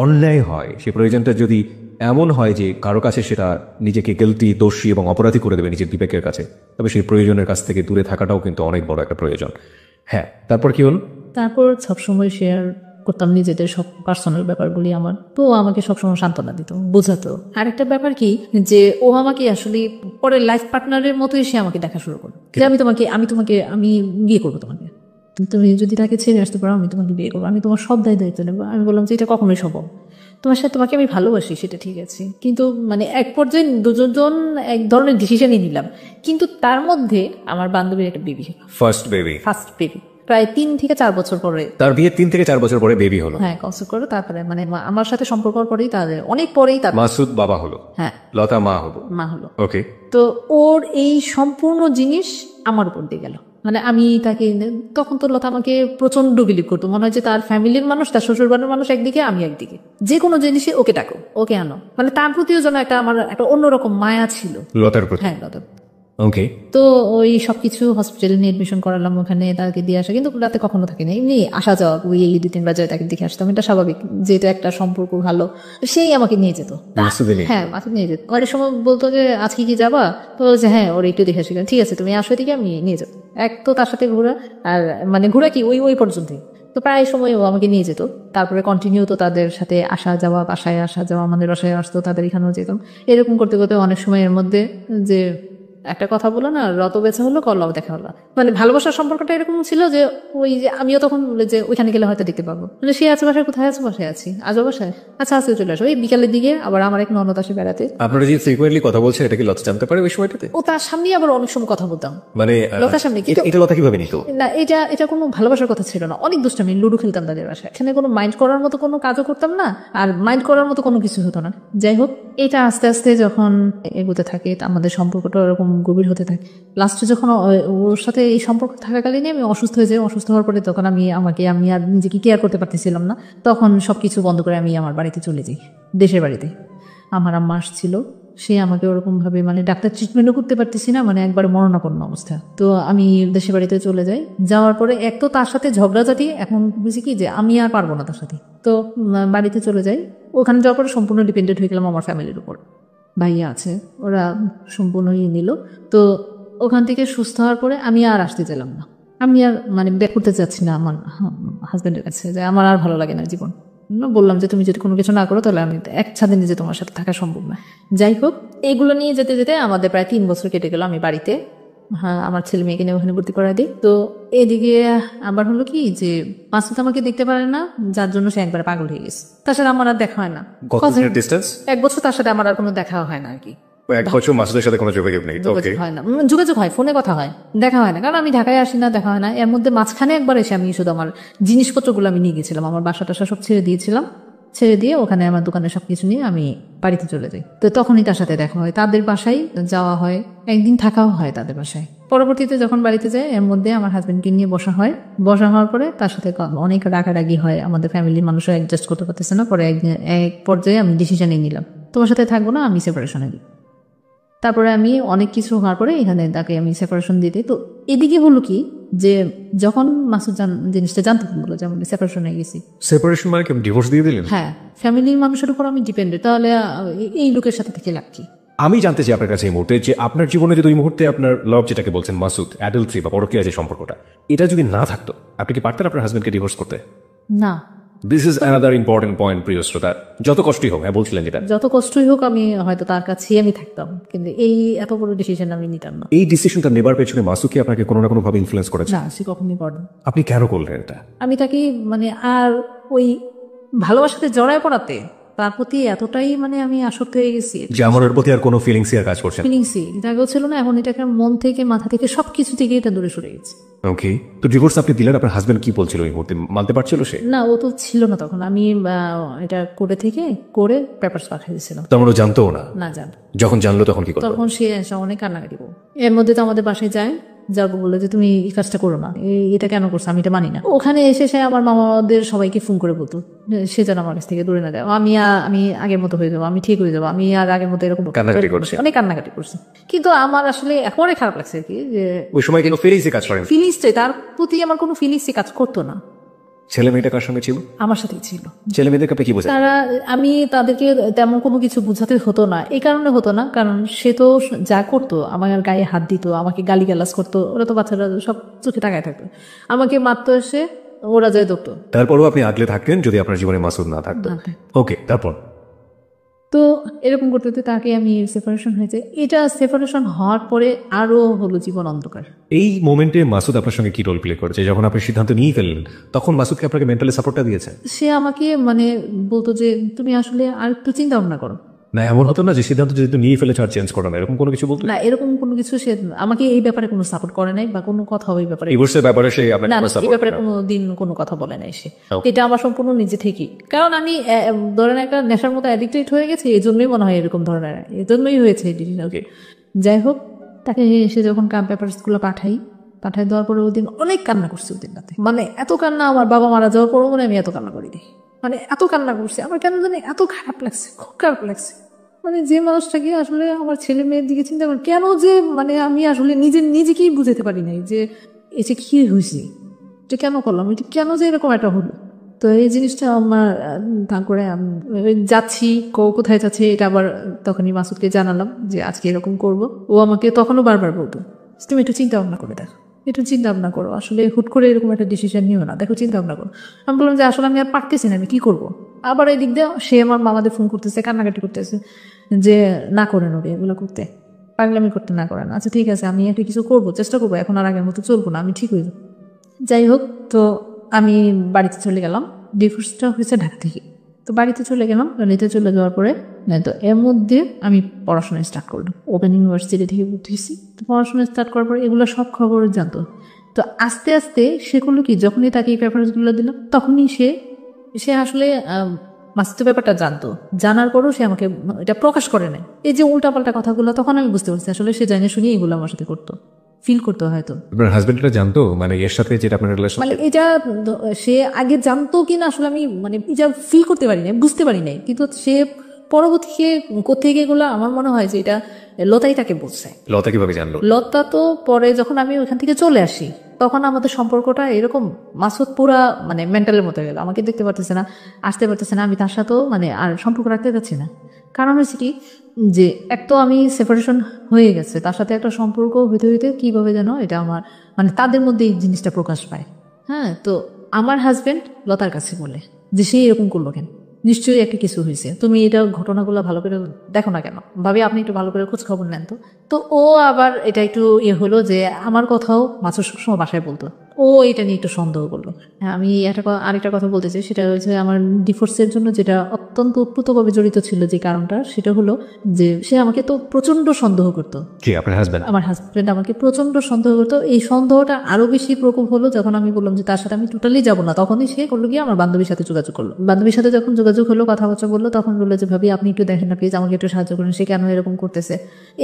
অন্যায় হয়, সেই প্রয়োজনটা যদি এমন হয় যে কারো কাছে সেটা নিজেকে গিল্টি, দোষী এবং অপরাধী করে দেবে নিজের বিবেকের কাছে, তবে সেই প্রয়োজনের কাছ থেকে দূরে থাকাটাও কিন্তু অনেক বড় একটা প্রয়োজন। হ্যাঁ, তারপর কি হল? তারপর সবসময় শেয়ার করতাম নিজেদের সব পার্সোনাল ব্যাপারগুলি আমার, তো আমাকে সবসময় সান্ত্বনা দিত, বোঝাতো। আরেকটা ব্যাপার কি যে ও আমাকে আসলে পরে লাইফ পার্টনারের মতোই সে আমাকে দেখা শুরু করলো, যে আমি বিয়ে করবো তোমাকে, তুমি যদি তাকে ছেড়ে আসতে পারো আমি তোমাকে বিয়ে করবো, আমি তোমার সব দায়িত্ব নেবো। আমি বললাম যে এটা কখনোই সম্ভব, তোমার সাথে তোমাকে আমি ভালোবাসি সেটা ঠিক আছে, কিন্তু মানে এক পর্যায়ে দুজন এক ধরনের ডিসিশনই নিলাম, কিন্তু তার মধ্যে আমার বান্ধবীর একটা বেবি, ফার্স্ট বেবি প্রায় 3 থেকে 4 বছর পরে, তার বিয়ে 3 থেকে 4 বছর পরে বেবি হলো। হ্যাঁ, কনসেপ্ট করে তারপরে মানে আমার সাথে সম্পর্ক হওয়ার পরেই তাদের অনেক পরেই তার মাসুদ বাবা হলো। হ্যাঁ, লতা মা হলো। ওকে, তো ওর এই সম্পূর্ণ জিনিস আমার উপর দিয়ে গেল। মানে আমি তাকে তখন তো লতা আমাকে প্রচন্ড বিলিভ করতো, মনে হয় যে তার ফ্যামিলির মানুষ, তার শ্বশুর বাড়ির মানুষ একদিকে, আমি একদিকে, যে কোনো জিনিসে ওকে ডাকো, ওকে আনো, মানে তার প্রতিও যেন একটা আমার একটা অন্যরকম মায়া ছিল লতার প্রতি। হ্যাঁ, লতার। ওকে, তো ওই সবকিছু হসপিটালে নিয়ে এডমিশন করালাম, ওখানে তাকে দিয়ে আসা, কিন্তু রাতে কখনো থাকে না, এমনি আসা যাওয়া, ওই 2-3 বাজারে তাকে দেখে আসতাম, এটা স্বাভাবিক, যেহেতু একটা সম্পর্ক ভালো, সেই আমাকে নিয়ে যেত। হ্যাঁ, মাসুদ নিয়ে যেত। অনেক সময় বলতো যে আজকে কি যাবা, তো যে হ্যাঁ ওর একটু দেখে আসি, ঠিক আছে তুমি আসো, এদিকে আমি নিয়ে যাবো। এক তো তার সাথে ঘোরা, আর মানে ঘোরা কি ওই পর্যন্তই, তো প্রায় সময় ও আমাকে নিয়ে যেত, তারপরে কন্টিনিউ তো তাদের সাথে আসা যাওয়া, বাসায় আসা যাওয়া, আমাদের বাসায় আসতো, তাদের এখানেও যেতাম। এরকম করতে করতে অনেক সময় এর মধ্যে যে একটা কথা বলো না, রত বেচা হলো কল্লাও দেখা হলো, মানে ভালোবাসার সম্পর্কটা এরকম ছিল যে ওই যে আমিও তখন বলে যে ওইখানে গেলে হয়তো দেখতে পাবো, মানে সে আছে বাসায়, কোথায় আছে, বাসায় আছি, আজও বাসায়, আচ্ছা আজকে চলে আসো। এই বিকালের দিকে আবার আমার এক ননদ আসে বেড়াতে। আপনারা যে ফ্রিকোয়েন্টলি কথা বলছেন, এটা কি লতা জানতে পারে ওই সময়টাতে? ও তার সামনে আবার অনেক সময় কথা বলতাম, মানে লতার সামনে। এটা লতা কিভাবে নিত? না, এটা কোনো ভালোবাসার কথা ছিল না, অনেক দুষ্টামি, লুডো খেলতাম তাদের বাসায়, এখানে কোনো মাইন্ড করার মতো কোনো কাজও করতাম না, আর মাইন্ড করার মতো কোনো কিছু হতো না। যাই হোক, এটা আস্তে আস্তে যখন এগোতে থাকে আমাদের সম্পর্কটা ওরকম গভীর হতে থাকে। লাস্টে যখন ওর সাথে এই সম্পর্ক থাকাকালীনই আমি অসুস্থ হয়ে যাই। অসুস্থ হওয়ার পরে তখন আমি আর নিজেকে কেয়ার করতে পারতেছিলাম না, তখন সবকিছু বন্ধ করে আমি আমার বাড়িতে চলে যাই, দেশের বাড়িতে। আমার আম্মা আসছিল, সে আমাকে ওরকম ভাবে মানে ডাক্তার ট্রিটমেন্টও করতে পারতেছি না, মানে একবার মরণাপন্ন অবস্থা। তো আমি দেশের বাড়িতে চলে যাই। যাওয়ার পরে এক তো তার সাথে ঝগড়াঝাটি, এখন বুঝি কি যে আমি আর পারবো না তার সাথে, তো বাড়িতে চলে যাই। ওখানে যাওয়ার পরে সম্পূর্ণ ডিপেন্ডেন্ট হয়ে গেলাম আমার ফ্যামিলির উপর। ভাইয়া আছে, ওরা সম্পূর্ণই নিল। তো ওখান থেকে সুস্থ হওয়ার পরে আমি আর আসতে চাইলাম না, আমি আর মানে ব্যাক করতে চাচ্ছি না আমার হাজব্যান্ডের কাছে, যে আমার আর ভালো লাগে না জীবন। বললাম যে তুমি যদি কোনো কিছু না করো তাহলে আমি এক ছাদে নিজে তোমার সাথে থাকা সম্ভব না। যাই হোক, এইগুলো নিয়ে যেতে যেতে আমাদের প্রায় 3 বছর কেটে গেল। আমি বাড়িতে, হ্যাঁ, আমার ছেলে মেয়েকে নিয়ে ওখানে ভর্তি করা দিই। তো এদিকে আবার হলো কি যে মাসুদ আমাকে দেখতে পারে না, যার জন্য সে একবার পাগল হয়ে গেছে। তার সাথে আমার আর দেখা হয় না। 1 বছর তার সাথে আমার আর কোনো দেখা হয় না আর কি। 1 বছর মাসুদের সাথে কোনো যোগাযোগ নেই? হয় না, যোগাযোগ হয়, ফোনে কথা হয়, দেখা হয় না, কারণ আমি ঢাকায় আসি না, দেখা হয় না। এর মধ্যে মাঝখানে একবার এসে আমি শুধু আমার জিনিসপত্রগুলো আমি নিয়ে গেছিলাম, আমার বাসা টাসা সব ছেড়ে দিয়েছিলাম, ছেড়ে দিয়ে ওখানে আমার দোকানে সবকিছু নিয়ে আমি বাড়িতে চলে যাই। তো তখনই তার সাথে দেখা হয়, তাদের বাসায় যাওয়া হয়, একদিন থাকাও হয় তাদের বাসায়। পরবর্তীতে যখন বাড়িতে যায়, এর মধ্যে আমার হাজবেন্ডকে নিয়ে বসা হওয়ার পরে তার সাথে অনেক রাগারাগি হয়, আমাদের ফ্যামিলির মানুষও অ্যাডজাস্ট করতে পারতেছে না। পরে এক পর্যায়ে আমি ডিসিশন নিলাম, তোমার সাথে থাকবো না, আমি সেপারেশনে দিই। তারপরে আমি অনেক কিছু হওয়ার পরে এখানে তাকে আমি সেপারেশন দিতে। তো এদিকে হলো কি যে যখন মাসুদ জিনিসটা জানতে পারলো যে আমি সেপারেশন হয়ে গেছি। সেপারেশন মানে কি ডিভোর্স দিয়ে দিলেন? হ্যাঁ, ফ্যামিলির মানুষের উপর আমি ডিপেন্ডেন্ট, তাহলে এই লোকের সাথে থেকে লাভ কি? আমি জানতে চাই আপনার কাছে এই মুহূর্তে যে আপনার জীবনে যদি ওই মুহূর্তে আপনার লাভ, যেটাকে বলছেন মাসুদ, অ্যাডাল্ট্রি বা পরকীয়া যে সম্পর্কটা, এটা যদি না থাকতো, আপনি কি পারতেন আপনার হাজবেন্ডকে ডিভোর্স করতে? না। This is another important point, প্রিয় শ্রোতা। যত কষ্টই হোক, হ্যাঁ বলছিলেন যেটা, যত কষ্টই হোক আমি হয়তো তার কাছেই আমি থাকতাম, কিন্তু এই এত বড় ডিসিশন আমি নিতাম না। এই ডিসিশনটা নেবার পেছনে মাসুদ কি আপনাকে কোনো না কোনো ভাবে ইনফ্লুয়েন্স করেছে? না, সে কখনই করেনি। আপনি কেন করলেন এটা? আমি তাকে মানে আর ওই ভালোবাসাতে জড়ায় পড়াতে তার প্রতি এতটাই মানে আমি আসক্ত হয়ে গেছি যে আমার ওর প্রতি আর কোনো ফিলিংসই আর কাজ করছে না। ফিলিংসই এটা আগেও ছিল না, এখন এটাকে মন থেকে, মাথা থেকে, সবকিছু থেকে এটা দূরে সরে গেছে। ওকে, তো ডিভোর্স আপনি দিলেন, আপনার হাজবেন্ড কি বলছিল ওই মুহূর্তে? মানতে পারছিল সে? না, ও তো ছিল না তখন। আমি এটা করে পেপারস পাঠিয়ে দিয়েছিলাম। তেমন ও জানতো না? না, জান। যখন জানলো তখন কি করলো? তখন সে অনেক কান্নাকাটি করো। এর মধ্যে তো আমাদের বাসায় যায়, যাবো বলে যে তুমি এই কাজটা করো না, এটা কেন করছো, আমি এটা মানি না। ওখানে এসে সে আমার মামাদের সবাইকে ফোন করে বলতো সে যেন আমার কাছ থেকে দূরে না যায়, আমি আগের মতো হয়ে যাবো, আমি ঠিক হয়ে যাবো, আমি আর আগের মতো এরকম কান্নাকাটি করছে, অনেক কান্নাকাটি করছে। কিন্তু আমার আসলে এখন অনেক খারাপ লাগছে আর কি, যে ওই সময় কিন্তু ফিলিংসই কাজ করে, ফিলিংসটাই, তার প্রতি আমার কোনো ফিলিংসই কাজ করতো না। ছেলে মেয়েটা কার সঙ্গে ছিল? আমার সাথেই ছিল। ছেলে মেয়েদেরকে আপনি কি বোঝান? আমি তাদেরকে তেমন কোনো কিছু বোঝাতে হতো না, এই কারণে হতো না কারণ সে তো যা করতো, আমার গায়ে হাত দিত, আমাকে গালিগালাজ করতো, ওরা তো বাচ্চারা সব চোখে তাকায় থাকতো, আমাকে মারতো এসে, ওরা যায় ধরতো। তারপরও আপনি আগলে থাকতেন যদি আপনার জীবনে মাসুদ না থাকতো? ওকে, তারপর তো এরকম করতে করতে তাকে আমি সেপারেশন হয়েছে। এটা সেপারেশন হওয়ার পরে আরো হলো জীবন অন্ধকার। এই মোমেন্টে মাসুদ আপনার সঙ্গে কি রোল প্লে করেছে? যখন আপনি সিদ্ধান্ত নিয়ে ফেললেন তখন মাসুদকে আপনাকে মেন্টালি সাপোর্টটা দিয়েছে? সে আমাকে মানে বলতো যে তুমি আসলে আর একটু চিন্তা ভাবনা করো। না, এমন হতো না যে সিদ্ধান্ত যেহেতু নিয়ে ফেলেছে আর চেঞ্জ করো না, এরকম কোনো কিছু বলতো না? এরকম কোনো কিছু সে আমাকে এই ব্যাপারে কোনো সাপোর্ট করে নাই বা কোনো কথা এই ব্যাপারে, ডিভোর্সের ব্যাপারে সে আপনাকে না, এই সাপোর্ট ব্যাপারে কোনো দিন কোনো কথা বলে নাই সে। এটা আমার সম্পূর্ণ নিজে থেকেই, কারণ আমি ধরেন একটা নেশার মতো অ্যাডিক্টেড হয়ে গেছি, এই জন্যই মনে হয় এরকম ধরনের, এই জন্যই হয়েছে এই ডিসিশনকে। যাই হোক, তাকে এসে যখন পেপারসগুলো পাঠাই দেওয়ার পরে ওই দিন অনেক কান্না করছে। ওই দিন রাতে মানে এত কান্না, আমার বাবা মারা যাওয়ার পরও মনে আমি এত কান্না করিনি, মানে এত কান্না করছে। আমার কেন জানি এত খারাপ লাগছে, খুব খারাপ লাগছে। মানে যে মানুষটাকে আসলে আমার ছেলে মেয়ের দিকে চিন্তা করি, কেন যে মানে আমি আসলে নিজেকেই বুঝাতে পারি নাই যে এটা কি হয়েছে, এটা কেন করলাম, এটা কেন যে এরকম একটা হলো। তো এই জিনিসটা আমার, তারপরে আমি যাচ্ছি, কোথায় যাচ্ছি এটা আবার তখনই মাসুদকে জানালাম যে আজকে এরকম করব। ও আমাকে তখনও বারবার বলতো তুমি একটু চিন্তা ভাবনা করে দেখো, একটু চিন্তা ভাবনা করো, আসলে হুট করে এরকম একটা ডিসিশন নিও না, দেখো চিন্তা ভাবনা করো। আমি বললাম যে আসলে আমি আর পারতেছি না, আমি কি করবো। আবার এই দিক দিয়ে সে আমার মামাদের ফোন করতেছে, কান্নাকাটি করতেছে যে না করেন ওরে এগুলো করতে, পাগলামি করতে না করেন। আচ্ছা ঠিক আছে, আমি একটা কিছু করবো, চেষ্টা করবো, এখন আর আগের মতো চলবো না, আমি ঠিক হয়ে যাবো। যাই হোক, তো আমি বাড়িতে চলে গেলাম। ডিভোর্সটা হয়েছে ঢাকা থেকে। তো বাড়িতে চলে গেলাম, বাড়িতে চলে যাওয়ার পরে তো এর মধ্যে আমি পড়াশোনা স্টার্ট করলাম। ওপেন ইউনিভার্সিটি থেকে ভর্তি হয়েছি। তো পড়াশোনা স্টার্ট করার পরে এগুলো সব খবর জানতো। তো আস্তে আস্তে সে করলো কি, যখনই তাকে এই পেপারসগুলো দিলাম তখনই সে আসলে মাস্তুর ব্যাপারটা জানতো। জানার পরও সে আমাকে এটা প্রকাশ করে নেয়। এই যে উল্টাপাল্টা কথাগুলো, তখন আমি বুঝতে পারছি আসলে সে জানে শুনিয়ে এগুলো আমার সাথে করতো, ফিল করতে হয়তো। আপনার হাজবেন্ড এটা জানতো, মানে এর সাথে যেটা আপনার রিলেশন, মানে এটা সে আগে জানতো কিনা আসলে আমি মানে এটা ফিল করতে পারি না, বুঝতে পারি নাই। কিন্তু সে পরবর্তীতে কোথেকে এগুলো আমার মনে হয় যে এটা লতাই তাকে বলছে। লতা কিভাবে জানলো? লতা তো পরে যখন আমি ওখান থেকে চলে আসি তখন আমাদের সম্পর্কটা এরকম, মাসুদ পুরা মানে মেন্টালের মতো গেল, আমাকে দেখতে পারতেছে না, আসতে পারতেছে না, আমি তার সাথেও মানে আর সম্পর্ক রাখতে যাচ্ছি না। কারণ হচ্ছে কি যে এক তো আমি সেপারেশন হয়ে গেছে, তার সাথে একটা সম্পর্ক হইতে হইতে কীভাবে যেন এটা আমার মানে তাদের মধ্যে এই জিনিসটা প্রকাশ পায়। হ্যাঁ, তো আমার হাজব্যান্ড লতার কাছে বলে যে সে এরকম করলো কেন, নিশ্চয়ই একটা কিছু হয়েছে, তুমি এটা ঘটনাগুলো ভালো করে দেখো না কেন, ভাবি আপনি একটু ভালো করে খোঁজ খবর নেন। তো ও আবার এটা একটু হলো যে আমার কথাও মাসুদ সবসময় বাসায় বলতো, ও এটা নিয়ে একটু সন্দেহ করলো। আমি আরেকটা কথা বলতে চাই, সেটা হচ্ছে আমার ডিভোর্সের জন্য যেটা অত্যন্ত উৎপ্রুতভাবে জড়িত ছিল যে কারণটা, সেটা হলো যে সে আমাকে তো প্রচন্ড সন্দেহ করতো। কি আপনার হাজব্যান্ড? আমার হাজব্যান্ড আমাকে প্রচন্ড সন্দেহ করতো। এই সন্দেহটা আরো বেশি প্রকোপ হলো যখন আমি বললাম যে তার সাথে আমি টোটালি যাবো না, তখনই সে করলো গিয়ে আমার বান্ধবীর সাথে যোগাযোগ করলো। বান্ধবীর সাথে যখন যোগাযোগ হলো, কথাবার্তা বললো, তখন বললো যে ভাবি আপনি একটু দেখেন না প্লিজ, আমাকে একটু সাহায্য করেন, সে কেন এরকম করতেছে।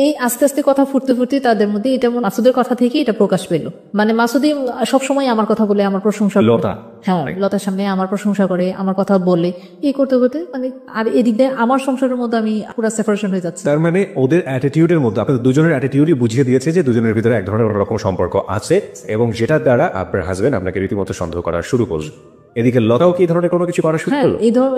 এই আস্তে আস্তে কথা ফুটতে ফুটতে তাদের মধ্যে এটা মাসুদের কথা থেকে এটা প্রকাশ পেল। মানে মাসুদি সবসময় আমার কথা বলে, আমার প্রশংসা, লতা, হ্যাঁ লতার সামনে আমার প্রশংসা করে, আমার কথা বলে, এই করতে করতে মানে আর এদিক দিয়ে আমার সংসারের মধ্যে আমি পুরো সেপারেশন হয়ে যাচ্ছে। তার মানে ওদের অ্যাটিটিউডের মধ্যে আপনাদের দুজনের অ্যাটিটিউডই বুঝিয়ে দিয়েছে যে দুজনের ভিতরে এক ধরনের অন্যরকম সম্পর্ক আছে, এবং যেটার দ্বারা আপনার হাজবেন্ড আপনাকে রীতিমতো সন্দেহ করা শুরু করল। এদিকে লতাও কি ধরনের কোনো কিছু করা শুরু করলো?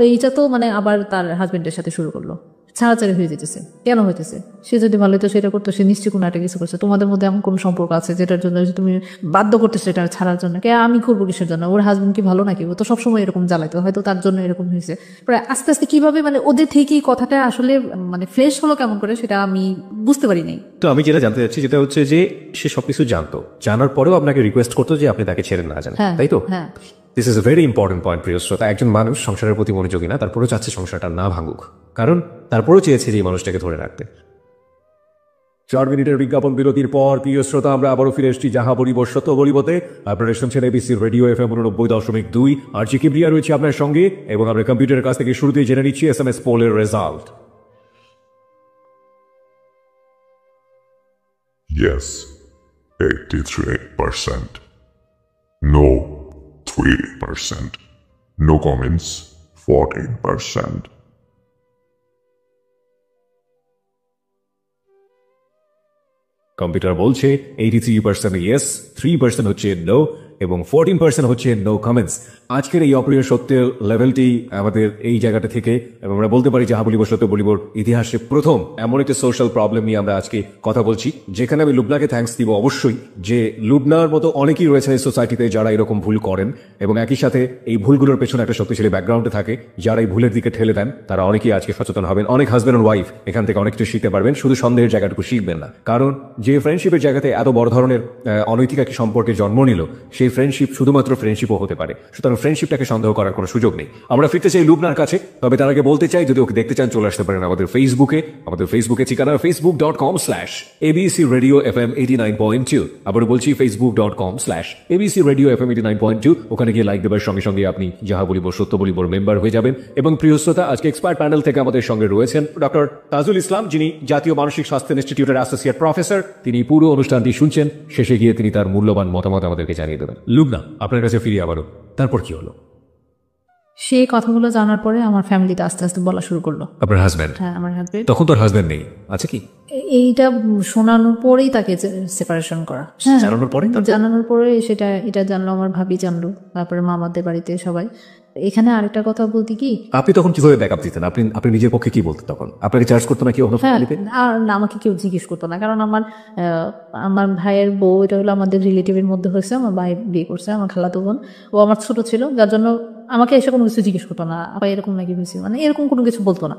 এইটা তো মানে আবার তার হাজবেন্ডের সাথে শুরু করলো, ছাড়াছাড়ি হয়ে যেতেছে। কেন হইতেছে? সে যদি ভালো হতো সেটা করতো, সে নিশ্চয়ই কোনো একটা কিছু করছে। তোমাদের মধ্যে এমন কোনো সম্পর্ক আছে যেটার জন্য তুমি বাধ্য করতেছো এটা ছাড়ার জন্য। কে আমি করবো কিসের জন্য? ওর হাজবেন্ড কি ভালো নাকি? ও তো সবসময় এরকম জ্বালাইতো, হয়তো তার জন্য এরকম হয়েছে। প্রায় আস্তে আস্তে কিভাবে মানে ওদের থেকেই কথাটা আসলে মানে ফ্রেশ হলো কেমন করে সেটা আমি বুঝতে পারি নাই। তো আমি যেটা জানতে চাচ্ছি যেটা হচ্ছে যে সে সবকিছু জানতো, জানার পরেও আপনাকে রিকোয়েস্ট করতো যে আপনি তাকে ছেড়ে না যান, তাই তো? হ্যাঁ, this is a very important point প্রিয় শ্রোতা। একজন মানুষ সংসারের প্রতি মনোযোগী না, তারপরেও চাচ্ছে সংসারটা না ভাঙুক, কারণ তারপরেও চেয়েছে যে এই মানুষটাকে ধরে রাখতে। 4 মিনিটের বিজ্ঞাপন বিরতির পর প্রিয় শ্রোতা আমরা আবারও ফিরে এসেছি যাহা বলিবর সত্য বলিবতে। আপনারা শুনছেন এবিসি রেডিও FM 89.2। আর জি কিবরিয়া রয়েছে আপনার সঙ্গে, এবং আমরা কম্পিউটারের কাছ থেকে শুরুতেই জেনে নিচ্ছি SMS পোলের result. Yes, 83%. No, 3%. No comments, 14%. Computer বলছে 83% ইয়েস, 3% হচ্ছে নো, এবং 14% হচ্ছে নো কমেন্টস। আজকের এই অপ্রিয় সত্যের লেভেলটি আমাদের এই জায়গাটা থেকে, এবং আমরা বলতে পারি যাহা বলিবর সত্য বলিবর ইতিহাসে প্রথম এমন একটা সোশ্যাল প্রবলেম নিয়ে আমরা আজকে কথা বলছি, যেখানে আমি লুবনাকে থ্যাঙ্কস দিব অবশ্যই, যে লুবনার মতো অনেকেই রয়েছে এই সোসাইটিতে যারা এরকম ভুল করেন, এবং একই সাথে এই ভুলগুলোর পেছনে একটা শক্তিশালী ব্যাকগ্রাউন্ডে থাকে, যারা এই ভুলের দিকে ঠেলে দেন তারা অনেকেই আজকে সচেতন হবেন। অনেক হাজব্যান্ড অ্যান্ড ওয়াইফ এখান থেকে অনেক কিছু শিখতে পারবেন, শুধু সন্দেহের জায়গাটুকু শিখবেন না। কারণ যে ফ্রেন্ডশিপের জায়গাতে এত বড় ধরনের অনৈতিক একটি সম্পর্কে জন্ম নিল, সেই ফ্রেন্ডশিপ শুধুমাত্র ফ্রেন্ডশিপও হতে পারে, সুতরাং ফ্রেন্ডশিপটাকে সন্দেহ করার কোনো সুযোগ নেই। আমরা ফিরতে চাই লুবনার কাছে, তবে তার আগে বলতে চাই যদি ওকে দেখতে চান চলে আসতে পারেন আমাদের ফেসবুকে। আমাদের ফেসবুকে ঠিকানা facebook.com/ABC Radio FM 89.2। আবারও বলছি facebook.com/ABC Radio FM 89.2। ওখানে গিয়ে লাইক দেবার সঙ্গে সঙ্গে আপনি যাহা বলিবর সত্য বলিবর মেম্বার হয়ে যাবেন। এবং প্রিয় শ্রোতা, আজকে এক্সপার্ট প্যানেল থেকে আমাদের সঙ্গে রয়েছেন ডক্টর তাজুল ইসলাম, যিনি জাতীয় মানসিক স্বাস্থ্য ইনস্টিটিউটের অ্যাসোসিয়েট প্রফেসর। তিনি পুরো অনুষ্ঠানটি শুনছেন, শেষে গিয়ে তিনি তার মূল্যবান মতামত আমাদেরকে জানিয়ে দেবেন। লুবনা, আপনার কাছে ফিরে আবারও, তারপর কি হলো? সেই কথাগুলো জানার পরে আমার ফ্যামিলিতে আস্তে আস্তে বলা শুরু করলো। আপনার হাজব্যান্ড? হ্যাঁ, আমার হাজব্যান্ড। তখন তোর হাজব্যান্ড নেই, আছে কি? এইটা শোনানোর পরেই তাকে সেপারেশন করা, জানানোর পরে সেটা এটা জানলো আমার ভাবি, জানলো, তারপরে মামাদের বাড়িতে সবাই। এখানে আরেকটা কথা বলতে কি, আপনি তখন কিভাবে ব্যাকআপ দিতেন? আপনি আপনি নিজের পক্ষে কি বলতেন তখন? আপনাকে চার্জ করতো না কেউ অন্য হ্যাঁ, ফ্যামিলিতে? আর না, আমাকে কেউ জিজ্ঞেস করতো না, কারণ আমার ভাইয়ের বউ, এটা হলো আমাদের রিলেটিভের মধ্যে হয়েছে, আমার ভাই বিয়ে করছে, আমার খালাতো বোন, ও আমার ছোট ছিল, যার জন্য আমাকে এসে কোনো কিছু জিজ্ঞেস করতো না, আপা এরকম নাকি হয়েছে, মানে এরকম কোনো কিছু বলতো না,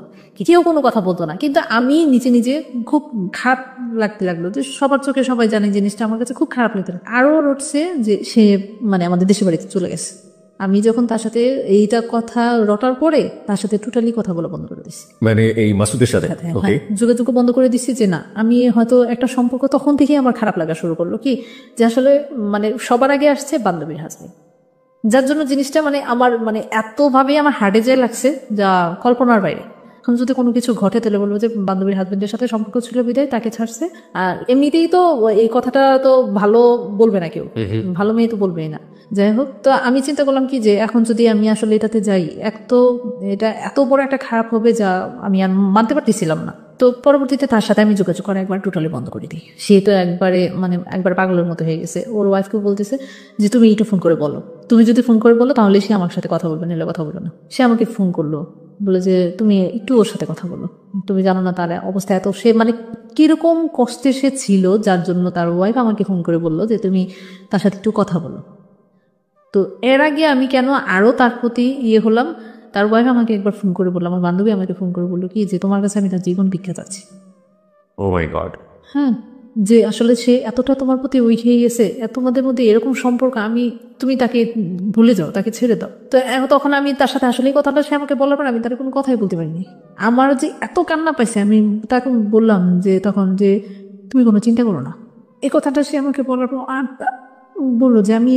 কেউ কোনো কথা বলতো না। কিন্তু আমি নিজে নিজে খুব খারাপ লাগতে লাগলো, যে সবার চোখে সবাই জানে জিনিসটা, আমার কাছে খুব খারাপ লাগতে লাগলো। আরও রটছে যে সে মানে আমাদের দেশের বাড়িতে চলে গেছে। আমি যখন তার সাথে এইটা কথা রটার পরে তার সাথে টোটালি কথা বলা বন্ধ করে দিচ্ছি, মানে এই মাসুদের সাথে? ওকে, যোগাযোগ বন্ধ করে দিচ্ছি। যে না, আমি হয়তো একটা সম্পর্ক তখন থেকেই আমার খারাপ লাগা শুরু করলো কি, যে আসলে মানে সবার আগে আসছে বান্ধবীর হাজবেন্ড, যার জন্য জিনিসটা মানে আমার মানে এতভাবে আমার হার্টে যায় লাগছে যা কল্পনার বাইরে। এখন যদি কোনো কিছু ঘটে তাহলে বলবো যে বান্ধবীর হাজবেন্ডের সাথে সম্পর্ক ছিল বিদায় তাকে ছাড়ছে। আর এমনিতেই তো এই কথাটা তো ভালো বলবে না কেউ, ভালো মেয়ে তো বলবেই না। যাই হোক, তো আমি চিন্তা করলাম কি যে এখন যদি আমি আসলে এটাতে যাই, এক তো এটা এত বড় একটা খারাপ হবে যা আমি আর মানতে পারতেছিলাম না। তো পরবর্তীতে তার সাথে আমি যোগাযোগ করা একবার টোটালি বন্ধ করে দিই। সে তো একবারে মানে একবার পাগলের মতো হয়ে গেছে। ওর ওয়াইফকে বলতেছে যে তুমি একটু ফোন করে বলো, তুমি যদি ফোন করে বলো তাহলে সে আমার সাথে কথা বলবে, নাহলে কথা বলো না। সে আমাকে ফোন করলো, বলে যে তুমি একটু ওর সাথে কথা বলো, তুমি জানো না তার অবস্থা এত, সে মানে কিরকম কষ্টে সে ছিল, যার জন্য তার ওয়াইফ আমাকে ফোন করে বললো যে তুমি তার সাথে একটু কথা বলো। তো এর আগে আমি কেন আরও তার প্রতি হলাম, তার ওয়াইফ আমাকে একবার ফোন করে বললো, আমার বান্ধবী আমাকে ফোন করে বললো কি যে তোমার কাছে আমি তার জীবন ভিক্ষা চাচ্ছি। ও মাই গড। হ্যাঁ, যে আসলে সে এতটা তোমার প্রতি উইক হয়ে গেছে, তোমাদের মধ্যে এরকম সম্পর্ক, তুমি তাকে ভুলে যাও, তাকে ছেড়ে দাও। তো তখন আমি তার সাথে আসলে এই কথাটা সে আমাকে বলার পর আমি তার কোনো কথাই বলতে পারিনি। আমার যে এত কান্না পাইছে, আমি তাকে বললাম যে তখন যে তুমি কোনো চিন্তা করো না। এই কথাটা সে আমাকে বলার পর আর বললো যে আমি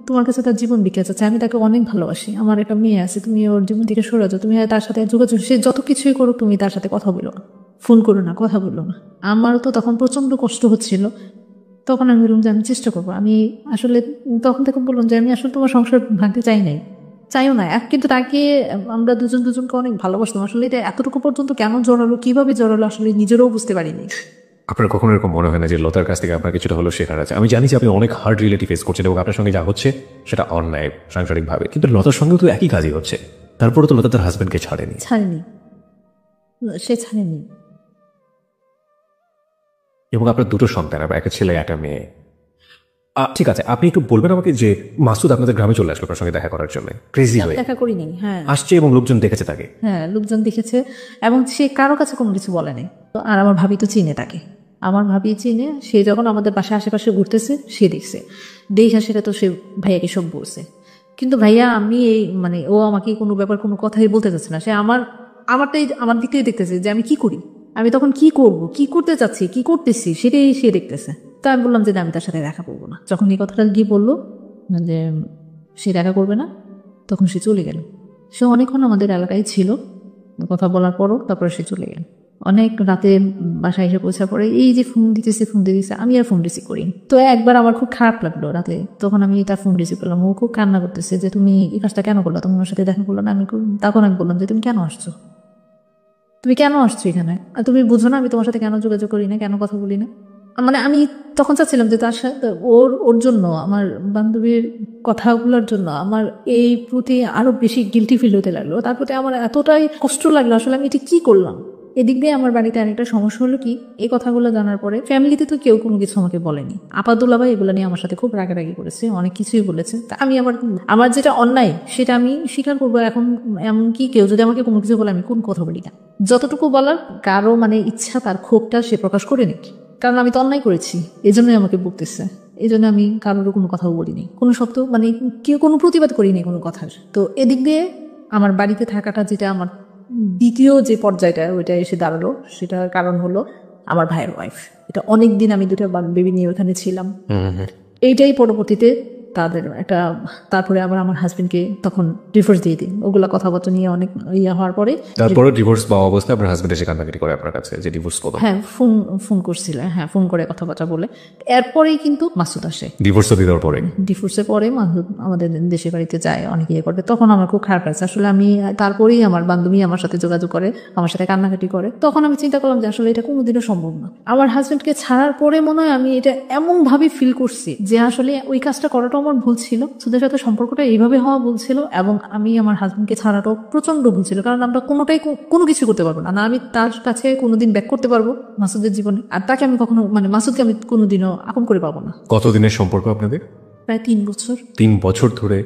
তোমার কাছে তার জীবন ভিক্ষা চাচ্ছি, আমি তাকে অনেক ভালোবাসি, আমার একটা মেয়ে আছে, তুমি ওর জীবন থেকে সরে যাও, তুমি তার সাথে যোগাযোগ, সে যত কিছুই করুক তুমি তার সাথে কথা বলো না, ফোন করো না, কথা বললো না। আমারও তো তখন প্রচণ্ড কষ্ট হচ্ছিল। তখন আমি বললাম যে আমি চেষ্টা করবো, আমি আসলে তখন থেকে বললাম যে আমি আসলে তোমার সংসার ভাঙতে চাইও না। কিন্তু তাকে আমরা দুজনকে অনেক ভালোবাসতাম। আসলে এটা এতটুকু পর্যন্ত কেন জড়ালো, কিভাবে জড়ালো, আসলে নিজেরও বুঝতে পারিনি। আপনার কখনো এরকম মনে হয় না যে লতার কাছ থেকে আপনার কিছুটা হলো শেখার আছে? আমি জানি যে আপনি অনেক হার্ড রিলেটিভ ফেস করছেন এবং আপনার সঙ্গে যা হচ্ছে সেটা অন্যায় সাংসারিকভাবে, কিন্তু লতার সঙ্গেও তো একই কাজই হচ্ছে। তারপরে তো লতা তার হাজবেন্ডকে ছাড়েনি। সে ছাড়েনি। এবং আপনার দুটো সন্তান, একটা ছেলে একটা মেয়ে। ঠিক আছে, আপনি একটু বলবেন আমাকে যে মাসুদ আপনাদের গ্রামে চলে আসলো আপনার সঙ্গে দেখা করার জন্য, ক্রেজি হয়ে দেখা করিনি। হ্যাঁ, আসছে এবং লোকজন দেখেছে তাকে। হ্যাঁ, লোকজন দেখেছে এবং সে কারো কাছে কোনো কিছু বলেনি। আর আমার ভাবি তো চিনে তাকে, আমার ভাবি চিনে। সে যখন আমাদের বাসায় আশেপাশে ঘুরতেছে সে দেখছে, দেখা সেটা তো সে ভাইয়াকে সব বলছে। কিন্তু ভাইয়া আমি মানে ও আমাকে কোনো ব্যাপার কোনো কথাই বলতে চাচ্ছে না। সে আমার দিকটাই দেখতেছে যে আমি কি করি, আমি তখন কি করব, কি করতে চাচ্ছি, কি করতেছি, সেটাই সে দেখতেছে। তা আমি বললাম যে আমি তার সাথে দেখা করবো না। যখন এই কথাটা গিয়ে বললো যে সে দেখা করবে না, তখন সে চলে গেল। সে অনেকক্ষণ আমাদের এলাকায় ছিল, কথা বলার পরও তারপরে সে চলে গেল। অনেক রাতে বাসায় এসে পৌঁছার পরে এই যে ফোন দিতেছে, আমি আর ফোন রিসিভ করি। তো একবার আমার খুব খারাপ লাগলো রাতে, তখন আমি তার ফোন রিসিভ করলাম। ও খুব কান্না করতেছে যে তুমি এই কাজটা কেন করলো, তুমি আমার সাথে দেখা করলো না। তখন আমি বললাম যে তুমি কেন আসছো এখানে, আর তুমি বুঝো না আমি তোমার সাথে কেন যোগাযোগ করি না, কেন কথা বলি না। মানে আমি তখন চাচ্ছিলাম যে তার সাথে ওর জন্য, আমার বান্ধবীর কথাগুলোর জন্য আমার এই প্রতি আরো বেশি গিলটি ফিল হতে লাগলো। তার প্রতি আমার এতটাই কষ্ট লাগলো, আসলে আমি এটা কি করলাম। এদিক দিয়ে আমার বাড়িতে আরেকটা সমস্যা হলো কি, এই কথাগুলো জানার পরে ফ্যামিলিতে তো কেউ কোনো কিছু আমাকে বলেনি। আপাদুল্লাহ ভাই এগুলো নিয়ে আমার সাথে খুব রাগারাগি করেছে, অনেক কিছুই বলেছে। তা আমি আমার যেটা অন্যায় সেটা আমি স্বীকার করবো। এখন এমনকি কেউ যদি আমাকে কোনো কিছু বলে আমি কোন কথা বলি না, যতটুকু বলার কারো মানে ইচ্ছা তার ক্ষোভটা সে প্রকাশ করে নাকি, কারণ আমি তো অন্যায় করেছি, এই জন্যই আমাকে বকতেছে। এই জন্য আমি কারোর কোনো কথাও বলিনি, কোনো শব্দ মানে কেউ কোনো প্রতিবাদ করিনি কোনো কথার। তো এদিক দিয়ে আমার বাড়িতে থাকাটা যেটা আমার দ্বিতীয় যে পর্যায়টা ওইটা এসে দাঁড়ালো, সেটার কারণ হলো আমার ভাইয়ের ওয়াইফ। এটা অনেকদিন আমি দুটো বেবি নিয়ে ওখানে ছিলাম, এইটাই পরবর্তীতে তাদের একটা, তারপরে আবার আমার হাজবেন্ডকে তখন ডিভোর্স দিয়ে দিই। ওগুলা কথাবার্তা নিয়ে অনেক হওয়ার পরে তারপরে ডিভোর্স পাওয়া অবস্থায় আপনার হাজবেন্ড এসে কান্নাকাটি করে আপনার কাছে যে ডিভোর্স পাবো। হ্যাঁ, ফোন করছিল, হ্যাঁ ফোন করে কথাবার্তা বলে। এরপরেই কিন্তু মাসুদ আসে। ডিভোর্সের পরে মাসুদ আমাদের দেশের বাড়িতে যায়, অনেক করবে। তখন আমার খুব খারাপ লাগছে আসলে। আমি তারপরেই আমার বান্ধবী আমার সাথে যোগাযোগ করে, আমার সাথে কান্নাকাটি করে। তখন আমি চিন্তা করলাম যে আসলে এটা কোনোদিনও সম্ভব না। আমার হাজবেন্ডকে ছাড়ার পরে মনে হয় আমি এটা এমন ভাবে ফিল করছি যে আসলে ওই কাজটা করাটাও আমার ভুল ছিল, সুদের সাথে সম্পর্কটা এইভাবে হওয়া ভুল ছিল, এবং আমি আমার হাজবেন্ডকে ছাড়াটাও প্রচন্ড ভুল ছিল, কারণ আমরা কোনোটাই কোনো কিছু করতে পারবো না। না আমি তার কাছে কোনোদিন ব্যাক করতে পারবো মাসুদের জীবনে, আর তাকে আমি কখনো মানে মাসুদকে আমি কোনোদিনও আপন করে পাবো না। কতদিনের সম্পর্ক আপনাদের? প্রায় 3 বছর। 3 বছর ধরে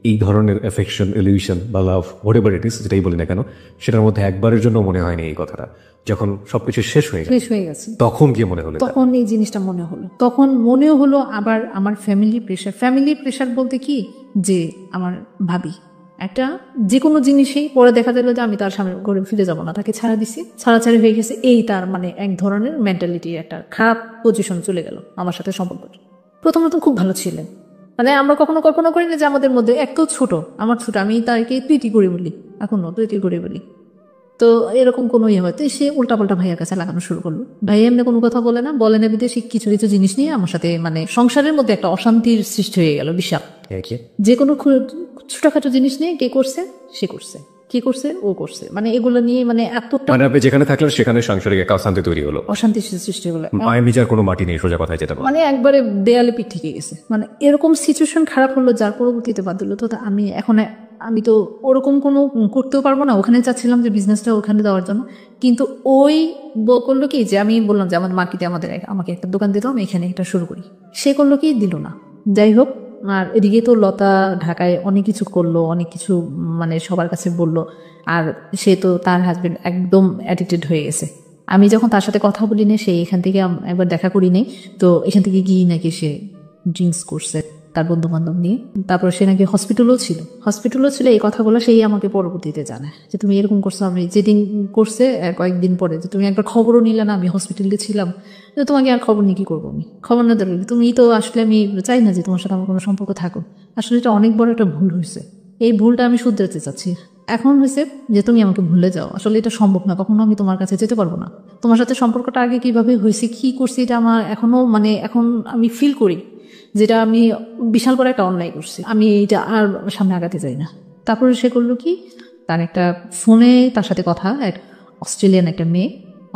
এই ধরনের অ্যাফেকশন, ইলিউশন বা লাভ, হোয়াট এভার ইট ইজ, যেটাই বলি না কেন, সেটার মধ্যে একবারের জন্য মনে হয়নি এই কথাটা। যখন সবকিছু শেষ হয়ে গেছে তখন গিয়ে মনে হলো, তখন এই জিনিসটা মনে হলো, তখন মনেও হলো। আবার আমার ফ্যামিলি প্রেশার বলতে কি, যে আমার ভাবি একটা যে কোনো জিনিসেই পরে দেখা গেল যে আমি তার সামনে ঘরে ফিরে যাবো না, তাকে ছাড়া দিছি, ছাড়াছাড়ি হয়ে গেছে, এই তার মানে এক ধরনের মেন্টালিটি, একটা খারাপ পজিশন চলে গেল আমার সাথে সম্পর্ক। প্রথমত খুব ভালো ছিলেন, মানে আমরা কখনো কল্পনা করি না যে আমাদের মধ্যে, এক তো ছোট, আমার ছোট, আমি তাকে প্রীতি করে বলি, এখনো প্রীতি করে বলি, তো এরকম কোনো ইয়ে হয়তো সে উল্টাপাল্টা ভাইয়ের কাছে লাগানো শুরু করলো। ভাই এমনি কোনো কথা বলে না বিদেশি কিছু কিছু জিনিস নিয়ে আমার সাথে মানে সংসারের মধ্যে একটা অশান্তির সৃষ্টি হয়ে গেল বিশাল। যে কোনো ছোটখাটো জিনিস নিয়ে কে করছে, সে করছে, কি করছে, ও করছে, মানে এগুলো নিয়ে মানে এতটা, মানে আপনি যেখানে থাকলেন সেখানে সাংসারিক একটা অশান্তি তৈরি হলো, অশান্তি সৃষ্টি হলো, মায়ের বিচার কোনো মাটি নেই, সোজা কথায় যেটা মানে একবারে দেয়ালে পিঠ থেকে গেছে। মানে এরকম সিচুয়েশন খারাপ হলো, যার পরবর্তীতে বাদ দিল। তো আমি তো ওরকম কোনো করতেও পারবো না, ওখানে চাচ্ছিলাম যে বিজনেসটা ওখানে দেওয়ার জন্য, কিন্তু ওই করলো কি, যে আমি বললাম যে আমাদের মার্কেটে আমাকে একটা দোকান দিত, আমি এখানে একটা শুরু করি, সে করলো কি, দিল না। যাই হোক, আর এদিকে তো লতা ঢাকায় অনেক কিছু করলো, অনেক কিছু মানে সবার কাছে বললো, আর সে তো তার হাজবেন্ড একদম অ্যাডিক্টেড হয়ে গেছে। আমি যখন তার সাথে কথা বলি না, সে এখান থেকে একবার দেখা করি নেই, তো এখান থেকে গিয়ে নাকি সে ড্রিঙ্কস করছে তার বন্ধু বান্ধব নিয়ে, তারপর সে নাকি হসপিটালও ছিল। এই কথাগুলো সেই আমাকে পরবর্তীতে জানায় যে তুমি এরকম করছো। আমি যেদিন করছে কয়েকদিন পরে, যে তুমি একবার খবরও নিলে না, আমি হসপিটালে ছিলাম, তো তোমাকে আর খবর নিয়ে কি করবো, আমি খবর না দিলে তুমি তো আসলে, আমি চাই না যে তোমার সাথে আমার কোনো সম্পর্ক থাকুক। আসলে এটা অনেক বড় একটা ভুল হয়েছে, এই ভুলটা আমি শুধরাতে চাচ্ছি। এখন হয়েছে যে তুমি আমাকে ভুলে যাও, আসলে এটা সম্ভব না, কখনো আমি তোমার কাছে যেতে পারবো না। তোমার সাথে সম্পর্কটা আগে কিভাবে হয়েছে, কি করছি, এটা আমার এখনো মানে এখন আমি ফিল করি যেটা আমি বিশাল বড় একটা অন্যায় করছি, আমি এটা আর সামনে আগাতে চাই না। তারপরে সে করলো কি, তার একটা ফোনে তার সাথে কথা, এক অস্ট্রেলিয়ান একটা মেয়ে,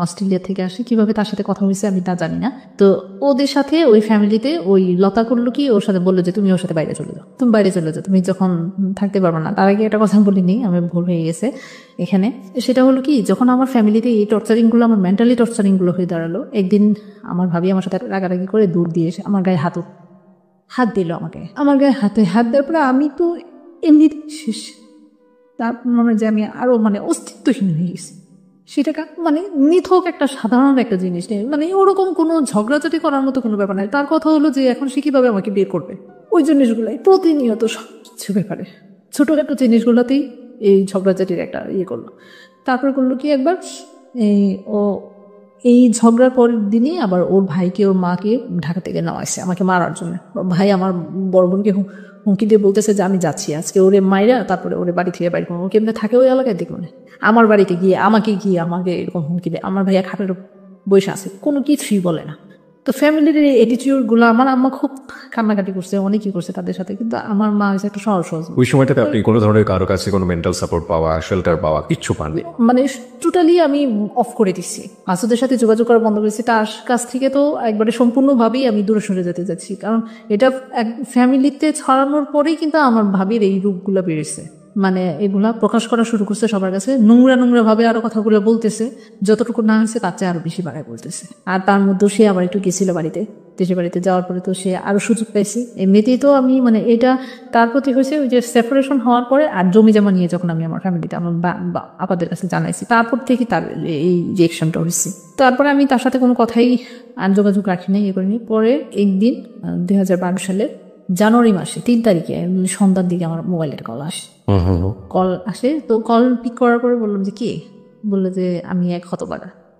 অস্ট্রেলিয়া থেকে আসে, কিভাবে তার সাথে কথা হয়েছে আমি তা জানি না। তো ওদের সাথে ওই ফ্যামিলিতে ওই লতা করলো কি, ওর সাথে বললো যে তুমি ওর সাথে বাইরে চলে যাও, তুমি যখন থাকতে পারবে না। তার আগে একটা কথা বলিনি, আমি ভুল হয়ে গেছে এখানে। সেটা হলো কি, যখন আমার ফ্যামিলিতে এই টর্চারিংগুলো, আমার মেন্টালি টর্চারিংগুলো হয়ে দাঁড়ালো, একদিন আমার ভাবি আমার সাথে রাগারাগি করে দূর দিয়ে এসে আমার গায়ে হাত দিল, আমার গায়ে হাত দেওয়ার পরে আমি তো এমনি শেষ। তার মনে যে আমি আরো মানে অস্তিত্বহীন হয়ে গেছি। সেটা মানে নিথক একটা সাধারণ একটা জিনিস নেই, মানে ওরকম কোনো ঝগড়াঝাটি করার মতো কোনো ব্যাপার নাই। তার কথা হলো যে এখন সে কিভাবে আমাকে বের করবে, ওই জিনিসগুলাই প্রতিনিয়ত সব কিছু ব্যাপারে ছোটখাটো জিনিসগুলোতেই এই ঝগড়াঝাটির একটা করলো। তারপর করলো কি, একবার এই ঝগড়ার পরের দিনই আবার ওর ভাইকে, ওর মাকে ঢাকা থেকে নেওয়া আসছে আমাকে মারার জন্য। ভাই আমার বড় বোনকে হুমকি দিয়ে বলতেছে যে আমি যাচ্ছি আজকে ওরে মাইরা, তারপরে ওরে বাড়ি থেকে বাড়ি করবো। কেমনে থাকে ওই এলাকায় দেখবো না, আমার বাড়িতে গিয়ে আমাকে এরকম হুমকি দেয়। আমার ভাইয়া খাটের বসে আছে, কোনো কিছুই বলে না। তো ফ্যামিলির এই অ্যাটিটিউডগুলো, আমার আম্মা খুব কান্নাকাটি করছে, অনেকই করছে তাদের সাথে, কিন্তু আমার মা হয়েছে একটা সহজ। ওই সময়টাতে আপনি কোনো ধরনের কারো কাছে কোনো মেন্টাল সাপোর্ট পাওয়া, শেল্টার পাওয়া কিচ্ছু পাননি? মানে টোটালি আমি অফ করে দিচ্ছি, মাসুদের সাথে যোগাযোগ করা বন্ধ করেছি। তার কাছ থেকে তো একবারে সম্পূর্ণভাবেই আমি দূরে সরে যেতে যাচ্ছি, কারণ এটা ফ্যামিলিতে ছড়ানোর পরেই কিন্তু আমার ভাবির এই রূপগুলো বেড়েছে। মানে এগুলা প্রকাশ করা শুরু করছে সবার কাছে, নোংরা ভাবে আরো কথাগুলো বলতেছে, যতটুকু না হয়েছে তার চেয়ে আরো বেশি বাড়ায় বলতেছে। আর তার মধ্যে সে আবার একটু গেছিল দেশের বাড়িতে যাওয়ার পরে তো সে আরো সুযোগ পাইছে। এমনিতেই তো আমি মানে এটা তার প্রতি হয়েছে ওই যে সেপারেশন হওয়ার পরে, আর জমি জমা নিয়ে যখন আমি আমার ফ্যামিলিতে আমার আপাদের কাছে জানাইছি, তারপর থেকে তার এই রিয়েকশনটা হয়েছে। তারপরে আমি তার সাথে কোনো কথাই আর যোগাযোগ রাখি নাই, করিনি। পরে একদিন 2012 সালের জানুয়ারি মাসে 3 তারিখে সন্ধ্যার দিকে আমার মোবাইলের কল আসে। তো কল পিক করার পরে বললাম যে কে, বললো যে আমি এক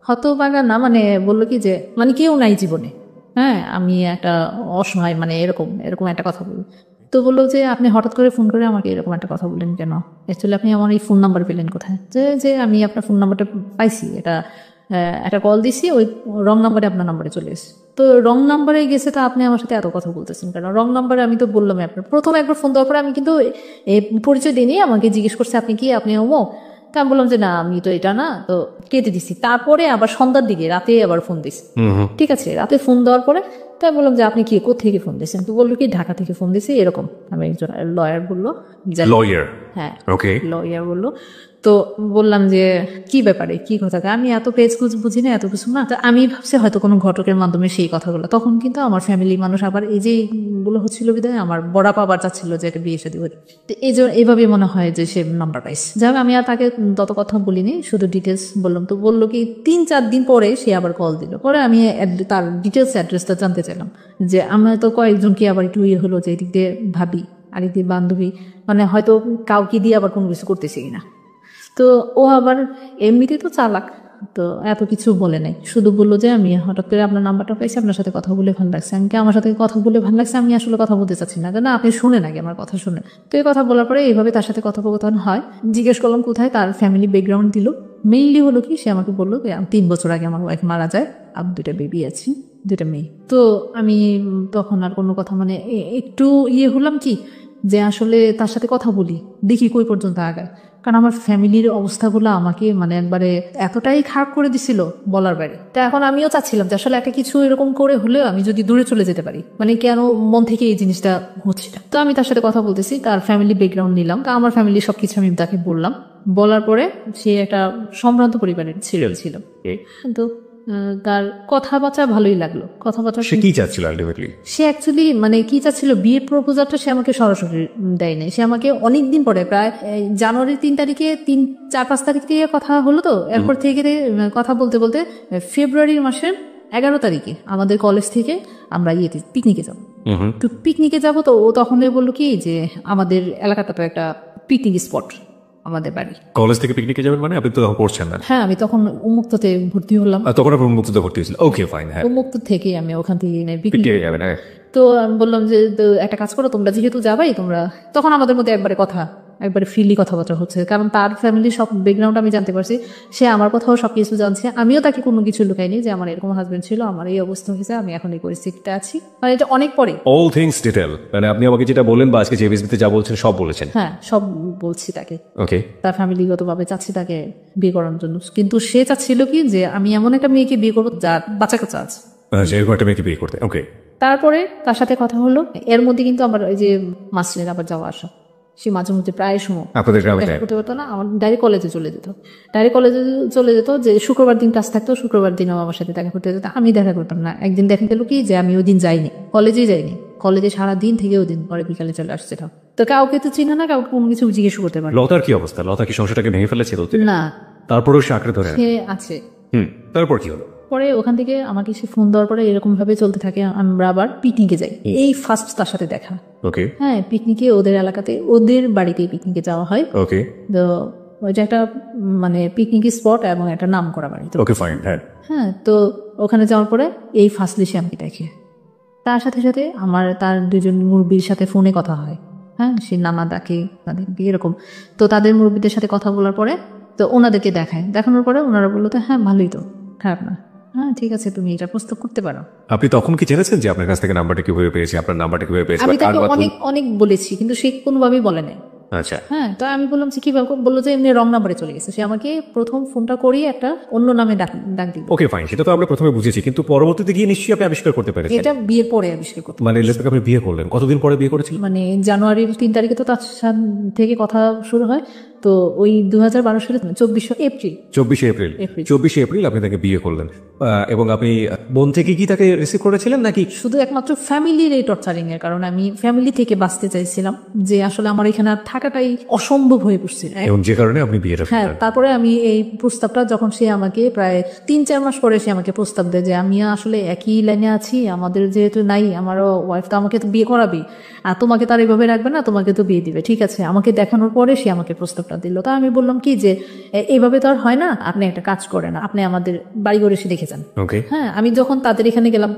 হতবাগা না, মানে বললো কি যে মানে কেউ নাই জীবনে, হ্যাঁ আমি একটা অসহায়, মানে এরকম একটা কথা বলি। তো বললো যে আপনি হঠাৎ করে ফোন করে আমাকে এরকম একটা কথা বললেন কেন, অ্যাকচুয়ালি আপনি আমার এই ফোন নাম্বার পেলেন কোথায়? যে আমি আপনার ফোন নাম্বারটা পাইছি, একটা কল দিছি, ওই রং নাম্বারে আপনার নাম্বারে চলে এসেছে। তো রং নাম্বারে গেছে, তো আপনি আমার সাথে এত কথা বলতেছেন কেন? রং নাম্বারে আমি তো বললাম আপনার প্রথম একবার ফোন দেওয়ার পরে আমি কিন্তু পরিচয় দিইনি, আমাকে জিজ্ঞেস করছে আপনি কি, আপনি অমুক। তা আমি বললাম যে না আমি তো এটা না, তো কেটে দিছি। তারপরে আবার সন্ধ্যার দিকে রাতে আবার ফোন দিছি, ঠিক আছে, রাতে ফোন দেওয়ার পরে তাই বললাম যে আপনি কি কোথেকে ফোন দিয়েছেন? তো বললো কি ঢাকা থেকে ফোন দিয়েছি এরকম। আমি একজন লয়ার বললো, লয়ার? হ্যাঁ ওকে। লয়ার বললো। তো বললাম যে কি ব্যাপারে, কি কথা, আমি এত পেজ বুঝি না, এত কিছু না। তো আমি ভাবছি হয়তো কোনো ঘটকের মাধ্যমে সেই কথাগুলো। তখন কিন্তু আমার ফ্যামিলি মানুষ আবার এই যে গুলো হচ্ছিল বিধায় আমার বড়া পাবার চাচ্ছিল যে একটা বিয়ে শাদী হতে। তো এইভাবে মনে হয় যে সে নাম্বার পাইছে। যাই আমি আর তাকে তত কথা বলিনি, শুধু ডিটেলস বললাম। তো বললো কি 3-4 দিন পরে সে আবার কল দিল। পরে আমি তার ডিটেলস অ্যাড্রেসটা জানতে চাইলাম যে আমরা তো কয়েকজনকে আবার একটু হলো যে এদিক দিয়ে ভাবি আর এদিক দিয়ে বান্ধবী, মানে হয়তো কাউকে দিয়ে আবার কোনো কিছু করতেছি কিনা। তো ও আবার এমনিতে তো চালাক, তো এত কিছু বলে নাই, শুধু বললো যে আমি হঠাৎ করে আপনার নাম্বারটা পাইছি, আপনার সাথে কথা বলে ভালো লাগছে। আমি আমার সাথে কথা বলে ভালো লাগছে, আমি আসলে কথা বলতে চাচ্ছি না, না আপনি শুনেন আগে আমার কথা শুনে। তো এই কথা বলার পরে এইভাবে তার সাথে কথোপকথন হয়। জিজ্ঞেস করলাম কোথায়, তার ফ্যামিলি ব্যাকগ্রাউন্ড দিল। মেইনলি হলো কি সে আমাকে বললো 3 বছর আগে আমার ওয়াইফ মারা যায়, আর 2টা বেবি আছে, 2টা মেয়ে। তো আমি তখন আর কোনো কথা মানে একটু হলাম কি যে আসলে তার সাথে কথা বলি, দেখি কই পর্যন্ত আগায়। কারণ আমার ফ্যামিলির অবস্থাগুলো আমাকে মানে একবারে এতটাই খারাপ করে দিছিল বলার বাইরে। তো এখন আমিও চাচ্ছিলাম যে আসলে একটা কিছু এরকম করে হলেও আমি যদি দূরে চলে যেতে পারি, মানে কেন মন থেকে এই জিনিসটা হচ্ছে না। তো আমি তার সাথে কথা বলতেছি, তার ফ্যামিলি ব্যাকগ্রাউন্ড নিলাম, তো আমার ফ্যামিলি সবকিছু আমি তাকে বললাম। বলার পরে সে একটা সম্ভ্রান্ত পরিবারের ছিল। কিন্তু তার কথাবার্তা ভালোই লাগলো, কথাবার্তা। সে কি চাচ্ছিল আলটিমেটলি? সে অ্যাকচুয়ালি মানে কি চাচ্ছিল, বিয়ের প্রপোজালটা সে আমাকে সরাসরি দেয় নাই, সে আমাকে অনেকদিন পরে প্রায় জানুয়ারির 3 তারিখে 4-5 তারিখ থেকে কথা হলো। তো এরপর থেকে কথা বলতে বলতে ফেব্রুয়ারি মাসের 11 তারিখে আমাদের কলেজ থেকে আমরা পিকনিকে যাবো। তো পিকনিকে যাবো, তো ও তখন বললো কি যে আমাদের এলাকাটা তো একটা পিকনিক স্পট, আমাদের বাড়ি। কলেজ থেকে পিকনিকে যাবেন মানে? আপনি তো তখন পড়ছেন না? হ্যাঁ, আমি তখন উন্মুক্ততে ভর্তি হলাম। তখন আপনার উন্মুক্ততে ভর্তি হয়েছিল? Okay fine. হ্যাঁ, উন্মুক্ত থেকে আমি ওখান থেকে পিকনিকে যাবেন। হ্যাঁ, তো আমি বললাম যে তো একটা কাজ করো, তোমরা যেহেতু যাবাই, তোমরা তখন আমাদের মধ্যে একবারে ফ্রিলি কথাবার্তা হচ্ছে, কারণ তার ফ্যামিলির সব ব্যাকগ্রাউন্ড আমি জানতে পারছি, সে আমার কথাও সবকিছু জানছে। আমিও তাকে কোনো কিছু লুকাইনি যে আমার এরকম হাজবেন্ড ছিল, আমার এই অবস্থা হয়েছে, আমি এখন এই পরিস্থিতিতে আছি, মানে এটা অনেক পরে। অল থিংস ডিটেল, মানে আপনি আমাকে যেটা বললেন বা আজকে জেবিএসবিতে যা বলছেন সব বলেছেন? হ্যাঁ, সব বলছি তাকে। ওকে। তার ফ্যামিলিগতভাবে চাচ্ছি তাকে বিয়ে করার জন্য, কিন্তু সে চাচ্ছিল কি যে আমি এমন একটা মেয়েকে বিয়ে করবো যার বাচ্চা কাচ্চা আছে। এরকম একটা মেয়েকে বিয়ে করতে। ওকে। তারপরে তার সাথে কথা হলো, এর মধ্যে কিন্তু আমার ওই যে মাসলের আবার যাওয়া আসা, সে মাঝে মধ্যে প্রায় সময় আপনাদের গ্রামে করতে পারতো না, আমার ডাইরেক্ট কলেজে চলে যেত। যে শুক্রবার দিন ক্লাস থাকতো, শুক্রবার দিন আমার সাথে দেখা করতে যেত, আমি দেখা করতাম না। একদিন দেখা গেল কি যে আমি ওই দিন যাইনি, কলেজেই যাইনি, কলেজে সারাদিন থেকে ওই দিন পরে বিকালে চলে আসছে। তো কাউকে তো চিনে না, কাউকে কোনো কিছু জিজ্ঞেস করতে পারে। লতার কি অবস্থা? লতা কি সংসারটাকে ভেঙে ফেলেছিল? না, তারপরেও সে আঁকড়ে ধরে সে আছে। তারপর কি হলো? পরে ওখান থেকে আমাকে সে ফোন দেওয়ার পরে এরকম ভাবে চলতে থাকে, আমরা আবার পিকনিকে যাই। এই ফার্স্ট তার সাথে দেখা। ওকে। হ্যাঁ, পিকনিকে ওদের এলাকাতে, ওদের বাড়িতে পিকনিকে যাওয়া হয়। ওকে। তো ওইটা একটা মানে পিকনিক স্পট এবং একটা নাম করা বাড়ি। Okay fine. হ্যাঁ, তো ওখানে যাওয়ার পরে এই ফার্স্টলি সে আমাকে দেখে। তার সাথে সাথে আমার তার 2জন মুরব্বীর সাথে ফোনে কথা হয়। হ্যাঁ, সে নানা ডাকে তাদেরকে এরকম। তো তাদের মুরব্বীদের সাথে কথা বলার পরে তো ওনাদেরকে দেখানোর পরে ওনারা বললো তো হ্যাঁ ভালোই, তো খারাপ না, হ্যাঁ ঠিক আছে, তুমি এটা প্রস্তাব করতে পারো। আপনি তখন কি জেনেছেন যে আপনার কাছ থেকে নাম্বারটা কিভাবে পেয়েছি, আপনার নাম্বারটা কিভাবে পেয়েছি? আমি তাকে অনেক বলেছি, কিন্তু সে কোনোভাবেই বলে নাই। আচ্ছা। হ্যাঁ, তো আমি বললাম যে কিভাবে, বললো যে এমনি রং নাম্বারে চলে গেছে, সে আমাকে প্রথম ফোনটা করিয়ে একটা অন্য নামে ডাক দিল। ওকে ফাইন, সেটা তো আমরা প্রথমে বুঝেছি, কিন্তু পরবর্তীতে গিয়ে নিশ্চয়ই আপনি আবিষ্কার করতে পেরেছেন। এটা বিয়ের পরে আবিষ্কার করতে। মানে লেটস আপনি বিয়ে করলেন, কতদিন পরে বিয়ে করেছিলেন? মানে জানুয়ারির 3 তারিখে তো তার থেকে কথা শুরু হয়, তো ওই 2012 সালে 24 এপ্রিল আপনি তাকে বিয়ে করলেন। এবং আপনি বোন থেকে কি তাকে রিসিভ করেছিলেন নাকি শুধু একমাত্র ফ্যামিলির এই টর্চারিং এর কারণে? আমি ফ্যামিলি থেকে বাঁচতে চাইছিলাম, যে আসলে আমার এখানে আর থাকাটাই অসম্ভব হয়ে পড়ছে, এবং যে কারণে আপনি বিয়েটা। হ্যাঁ, তারপরে আমি এই প্রস্তাবটা যখন সে আমাকে প্রায় 3-4 মাস পরে সে আমাকে প্রস্তাব দেয় যে আমি আসলে একই লাইনে আছি, আমাদের যেহেতু নাই, আমার ওয়াইফ তো আমাকে তো বিয়ে করাবি, আর তোমাকে তার এইভাবে রাখবে না, তোমাকে তো বিয়ে দিবে, ঠিক আছে। আমাকে দেখানোর পরে সে আমাকে প্রস্তাবটা দিল। তা আমি বললাম কি যে এইভাবে তো আর হয় না, আপনি একটা কাজ করেন, আপনি আমাদের বাড়িঘর এসে দেখে যান। হ্যাঁ, আমি যখন তাদের এখানে গেলাম,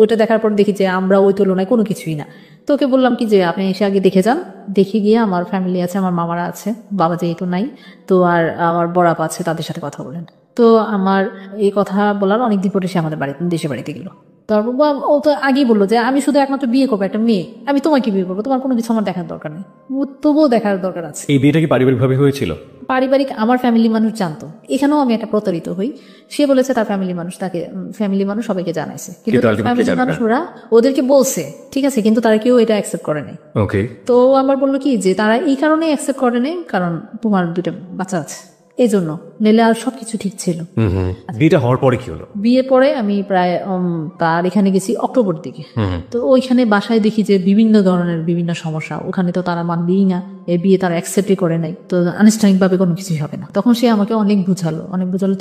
ওইটা দেখার পর দেখি যে আমরা ওই তুলনায় কোনো কিছুই না। তো ওকে বললাম কি যে আপনি এসে আগে দেখে যান, দেখে গিয়ে আমার ফ্যামিলি আছে, আমার মামারা আছে, বাবা যেহেতু নাই, তো আর আমার বড়াপ আছে, তাদের সাথে কথা বলেন। তো আমার এই কথা বলার অনেকদিন পরে সে আমাদের দেশে বাড়িতে গেল। তারপর ও তো আগেই বললো যে আমি শুধু একমাত্র বিয়ে করবো একটা মেয়ে, আমি তোমাকে বিয়ে করবো, তোমার কোনো কিছু আমার দেখার দরকার নেই, তবুও দেখার দরকার আছে। এই বিয়েটা কি পারিবারিক ভাবে হয়েছিল? পারিবারিক আমার ফ্যামিলি মানুষ জানতো, এখানেও আমি একটা প্রতারিত হই। সে বলেছে তার ফ্যামিলি মানুষ তাকে ফ্যামিলি মানুষ সবাইকে জানাইছে, কিন্তু ফ্যামিলি মানুষ ওরা ওদেরকে বলছে ঠিক আছে, কিন্তু তারা কেউ এটা অ্যাকসেপ্ট করে নাই। ওকে, তো আমার বললো কি যে তারা এই কারণেই অ্যাকসেপ্ট করে নাই কারণ তোমার 2টা বাচ্চা আছে, এই জন্য, নিলে আর সবকিছু ঠিক ছিল। বিয়েটা হওয়ার পরে কি হলো? বিয়ের পরে আমি প্রায় তার এখানে গেছি অক্টোবর দিকে। তো ওইখানে বাসায় দেখি যে বিভিন্ন ধরনের বিভিন্ন সমস্যা, ওখানে তো তারা মানবেই না, এই বিয়ে তারা অ্যাকসেপ্টই করে নাই, তো আনুষ্ঠানিক ভাবে কোনো কিছুই হবে না। তখন সে আমাকে অনেক বুঝালো,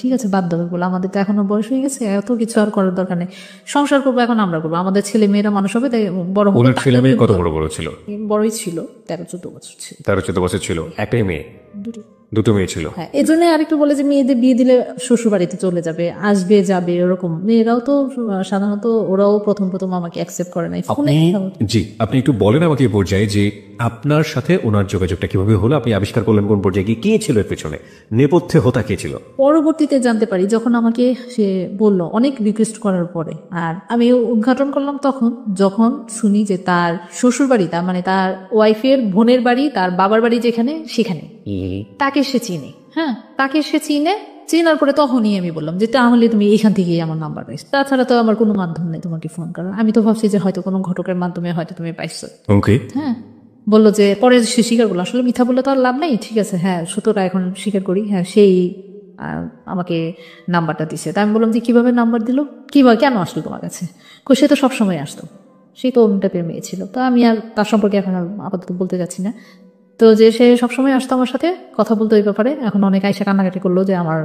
ঠিক আছে বাদ দেবে বলে, আমাদের তো এখনো বয়স হয়ে গেছে, এত কিছু আর করার দরকার নেই, সংসার করবো এখন আমরা করবো, আমাদের ছেলে মেয়েরা মানুষ হবে, তাই বড় হবে। ছেলে মেয়ে কত বড় বড় ছিল? বড়ই ছিল, 13-14 বছর ছিল। 13-14 বছর ছিল, একটাই মেয়ে? দুটো মেয়ে ছিল। হ্যাঁ, এই জন্য আরেকটু বলে যে মেয়েদের বিয়ে দিলে শ্বশুর বাড়িতে চলে যাবে, আসবে যাবে, এরকম। মেয়েরাও তো সাধারণত ওরাও প্রথম আমাকে অ্যাকসেপ্ট করে নাই। জি, আপনি একটু বলেন আমাকে এই পর্যায়ে যে আপনার সাথে ওনার যোগাযোগটা কিভাবে হলো, আপনি আবিষ্কার করলেন কোন পর্যায়ে, কি ছিল এর পেছনে, নেপথ্যে হোতা কে ছিল? পরবর্তীতে জানতে পারি যখন আমাকে সে বলল, অনেক রিকোয়েস্ট করার পরে, আর আমি উদ্ঘাটন করলাম তখন যখন শুনি যে তার শ্বশুর বাড়ি, তার মানে তার ওয়াইফের বোনের বাড়ি, তার বাবার বাড়ি যেখানে, সেখানে তাকে সে চিনে। হ্যাঁ, তাকে সে চেনার পরে তখনই আমি বললাম যে তাহলে তুমি এখান থেকেই আমার নাম্বার পাইছো, তাছাড়া তো আমার কোনো মাধ্যম নেই তোমাকে ফোন করার। আমি তো ভাবছি যে হয়তো কোনো ঘটকের মাধ্যমে হয়তো তুমি পাইছো। ওকে, হ্যাঁ, বললো যে পরে সে স্বীকার করলো, আসলে মিথ্যা বললে তো আর লাভ নেই, ঠিক আছে হ্যাঁ সত্যটা এখন স্বীকার করি, হ্যাঁ সেই আমাকে নাম্বারটা দিছে। তা আমি বললাম যে কিভাবে নাম্বার দিল, কিভাবে কেন আসলো তোমার কাছে? সে তো সবসময় আসতো, সে তো অন্য টাইপের মেয়ে ছিল, তো আমি আর তার সম্পর্কে এখন আপাতত বলতে যাচ্ছি না। তো যে সে সবসময় আসতো আমার সাথে কথা বলতো এই ব্যাপারে, এখন অনেক আইসা কান্নাকাটি করলো যে আমার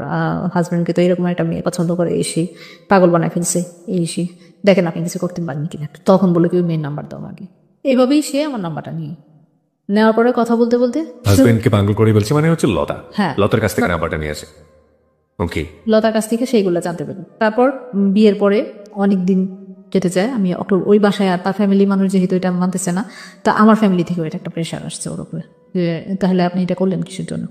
হাজব্যান্ডকে তো এরকম একটা মেয়ে পছন্দ করে, এসে পাগল বানায় ফেলছে, এসে দেখেন আপনি কিছু করতে পারেন কিনা। তখন বলে কি মেয়ের নাম্বার দাও আগে, এইভাবেই সে আমার নাম্বারটা নিয়ে নেওয়ার পরে কথা বলতে হাজবেন্ডকে পাগল করে বলছে, মানে হচ্ছে লতা। হ্যাঁ, লতার কাছ থেকে নাম্বারটা নিয়ে আসে। ওকে, লতার কাছ থেকে সেইগুলো জানতে পারি। তারপর বিয়ের পরে অনেক দিন কেটে যায়, আমি ওই বাসায়, আর তার ফ্যামিলি মানুষ যেহেতু এটা মানতেছে না, তা আমার ফ্যামিলি থেকে এটা একটা প্রেশার আসছে ওর উপরে যে তাহলে আপনি এটা করলেন কিসের জন্য?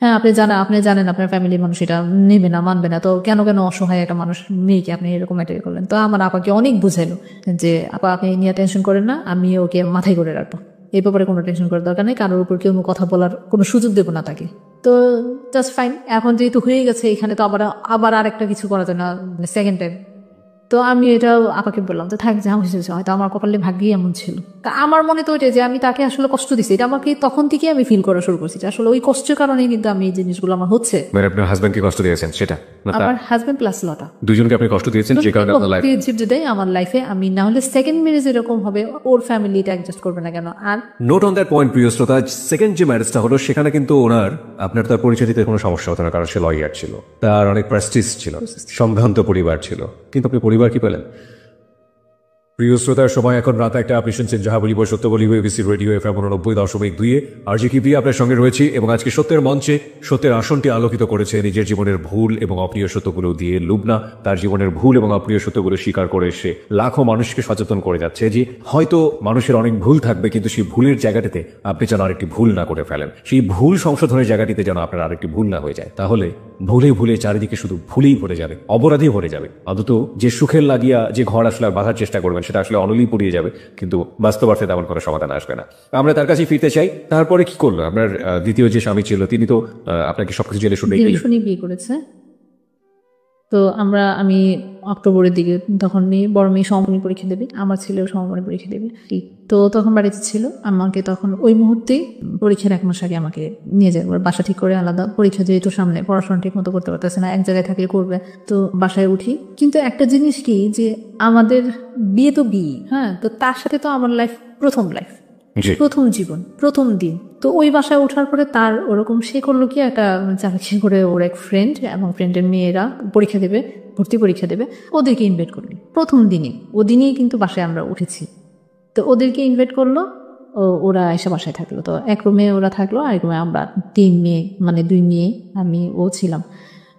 হ্যাঁ, আপনি জানেন আপনার ফ্যামিলির মানুষ এটা নেবে না, মানবে না, তো কেন অসহায় একটা মানুষ মেয়েকে আপনি এরকম একটা করলেন? তো আমার আপাকে অনেক বুঝাইলো যে আপা আপনি নিয়ে টেনশন করেন না, আমি ওকে মাথায় করে রাখবো, এই ব্যাপারে কোনো টেনশন করার দরকার নেই, কারোর উপর কেউ কথা বলার কোনো সুযোগ দেবো না তাকে। তো জাস্ট ফাইন, এখন যেহেতু হয়ে গেছে এখানে তো আবার আরেকটা কিছু করা যায় না, সেকেন্ড টাইম। তো আমি এটা আপাকে বললাম তো থাক, যা হয়েছে হয়তো আমার কপালে ভাগ্যই এমন ছিল। তা আমার মনে তো ওইটাই যে আমি তাকে আসলে কষ্ট দিচ্ছি, এটা আমাকে তখন থেকে আমি ফিল করা শুরু করছি যে আসলে ওই কষ্টের কারণেই কিন্তু আমি এই জিনিসগুলো আমার হচ্ছে। মানে আপনার হাজবেন্ডকে কষ্ট দিয়েছেন সেটা? আমার হাজবেন্ড প্লাস লতা দুজনকে আপনি কষ্ট দিয়েছেন, যে কারণে আপনার লাইফে আমার লাইফে আমি না হলে সেকেন্ড ম্যারেজ এরকম হবে, ওর ফ্যামিলিটা অ্যাডজাস্ট করবে না কেন? আর নোট অন দ্যাট পয়েন্ট প্রিয় শ্রোতা, সেকেন্ড যে ম্যারেজটা হলো সেখানে কিন্তু ওনার আপনার তার পরিচয় দিতে কোনো সমস্যা হতো না, কারণ সে লয়ার ছিল, তার অনেক প্রেস্টিজ ছিল, সম্ভ্রান্ত পরিবার ছিল। কিন্তু আপনি পরিবার কি পেলেন? প্রিয় শ্রোতার সময় এখন রাত একটা, আপনি শুনছেন যাহা বলিব সত্য বলিব, এবিসি রেডিও FM 90.2 আর জি কিপি আপনার সঙ্গে রয়েছি। এবং আজকে সত্যের মঞ্চে সত্যের আসনটি আলোকিত করেছে নিজের জীবনের ভুল এবং অপ্রিয় সত্যগুলো দিয়ে লুবনা। তার জীবনের ভুল এবং অপ্রিয় সত্যগুলো স্বীকার করে সে লাখো মানুষকে সচেতন করে যাচ্ছে যে হয়তো মানুষের অনেক ভুল থাকবে, কিন্তু সেই ভুলের জায়গাটিতে আপনি যেন আরেকটি ভুল না করে ফেলেন, সেই ভুল সংশোধনের জায়গাটিতে যেন আপনার আরেকটি ভুল না হয়ে যায়। তাহলে ভুলে চারিদিকে শুধু ভুলেই ভরে যাবে, অপরাধী ভরে যাবে। অন্তত যে সুখের লাগিয়া যে ঘর আসলে বাঁধার চেষ্টা করবেন সেটা আসলে অনলি পুড়িয়ে যাবে, কিন্তু বাস্তব অর্থে তেমন কোনো সমাধান আসবে না। আমরা তার কাছে ফিরতে চাই। তারপরে কি করলো? আপনার দ্বিতীয় যে স্বামী ছিল তিনি তো আপনাকে সবকিছু জেলে শুনে বিয়ে করেছে। তো আমি অক্টোবরের দিকে তখন বড় মেয়ে সমমানী পরীক্ষা দেবে, আমার ছেলেও সমমানী পরীক্ষা দেবে। তো তখন বাড়িতে ছিল, আমাকে তখন ওই মুহূর্তে পরীক্ষার 1 মাস আগে আমাকে নিয়ে যায় বাসা ঠিক করে, আলাদা পরীক্ষা যেহেতু সামনে, পড়াশোনা ঠিক মতো করতে পারতেছে না, এক জায়গায় থাকলে করবে, তো বাসায় উঠি। কিন্তু একটা জিনিস কি যে আমাদের বিয়ে তো বিয়ে, হ্যাঁ, তো তার সাথে তো আমার প্রথম প্রথম জীবন, প্রথম দিন। তো ওই বাসায় ওঠার পরে তার ওরকম সে করলো কি, একটা চাকরি করে ওর এক ফ্রেন্ড এবং ফ্রেন্ডের মেয়েরা পরীক্ষা দেবে, ভর্তি পরীক্ষা দেবে, ওদেরকে ইনভাইট করলো প্রথম দিনে। ওদিনই কিন্তু বাসায় আমরা উঠেছি, তো ওদেরকে ইনভাইট করলো, ওরা এসে বাসায় থাকলো। তো এক রুমে ওরা থাকলো, আর এক রুমে আমরা 3 মেয়ে, মানে 2 মেয়ে আমি ও ছিলাম।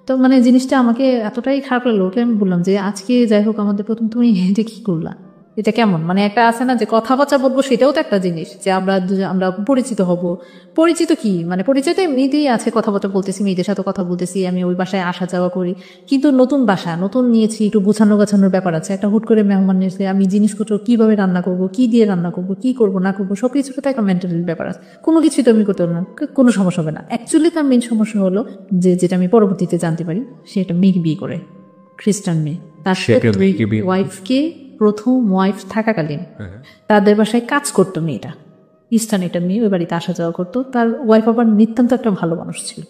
তো জিনিসটা আমাকে এতটাই খারাপ লাগলো, ওকে আমি বললাম যে আজকে যাই হোক আমাদের প্রথম, তুমি এটা কি করলা? এটা কেমন, মানে একটা আছে না যে কথাবার্তা বলবো, সেটাও তো একটা জিনিস যে আমরা পরিচিত হব। পরিচিত কি মানে পরিচিত এমনিতেই আছে, কথাবার্তা বলতেছি, মেয়েদের সাথে কথা বলতেছি, আমি ওই বাসায় আসা যাওয়া করি, কিন্তু নতুন বাসা, নতুন নিয়েছি, একটু গোছানো গাছানোর ব্যাপার আছে। একটা হুট করে মেহমান নিয়েছে, আমি জিনিসপত্র কিভাবে রান্না করব, কি দিয়ে রান্না করব, কি করব না করবো, সবকিছুর তো একটা মেন্টাল ব্যাপার আছে। কোনো কিছুই তো আমি করতে পারবো না, কোনো সমস্যা হবে না। অ্যাকচুয়ালি তার মেন সমস্যা হলো যে, যেটা আমি পরবর্তীতে জানতে পারি, সে একটা মেয়ে বিয়ে করে, খ্রিস্টান মেয়ে। তার ওয়াইফকে প্রথম ওয়াইফ থাকাকালীন তাদের বাসায় কাজ করতো মেয়েটা, ইস্টার্ন একটা মেয়ে, ওই বাড়িতে আসা যাওয়া করতো। তার ওয়াইফ আবার নিতান্ত একটা ভালো মানুষ ছিল,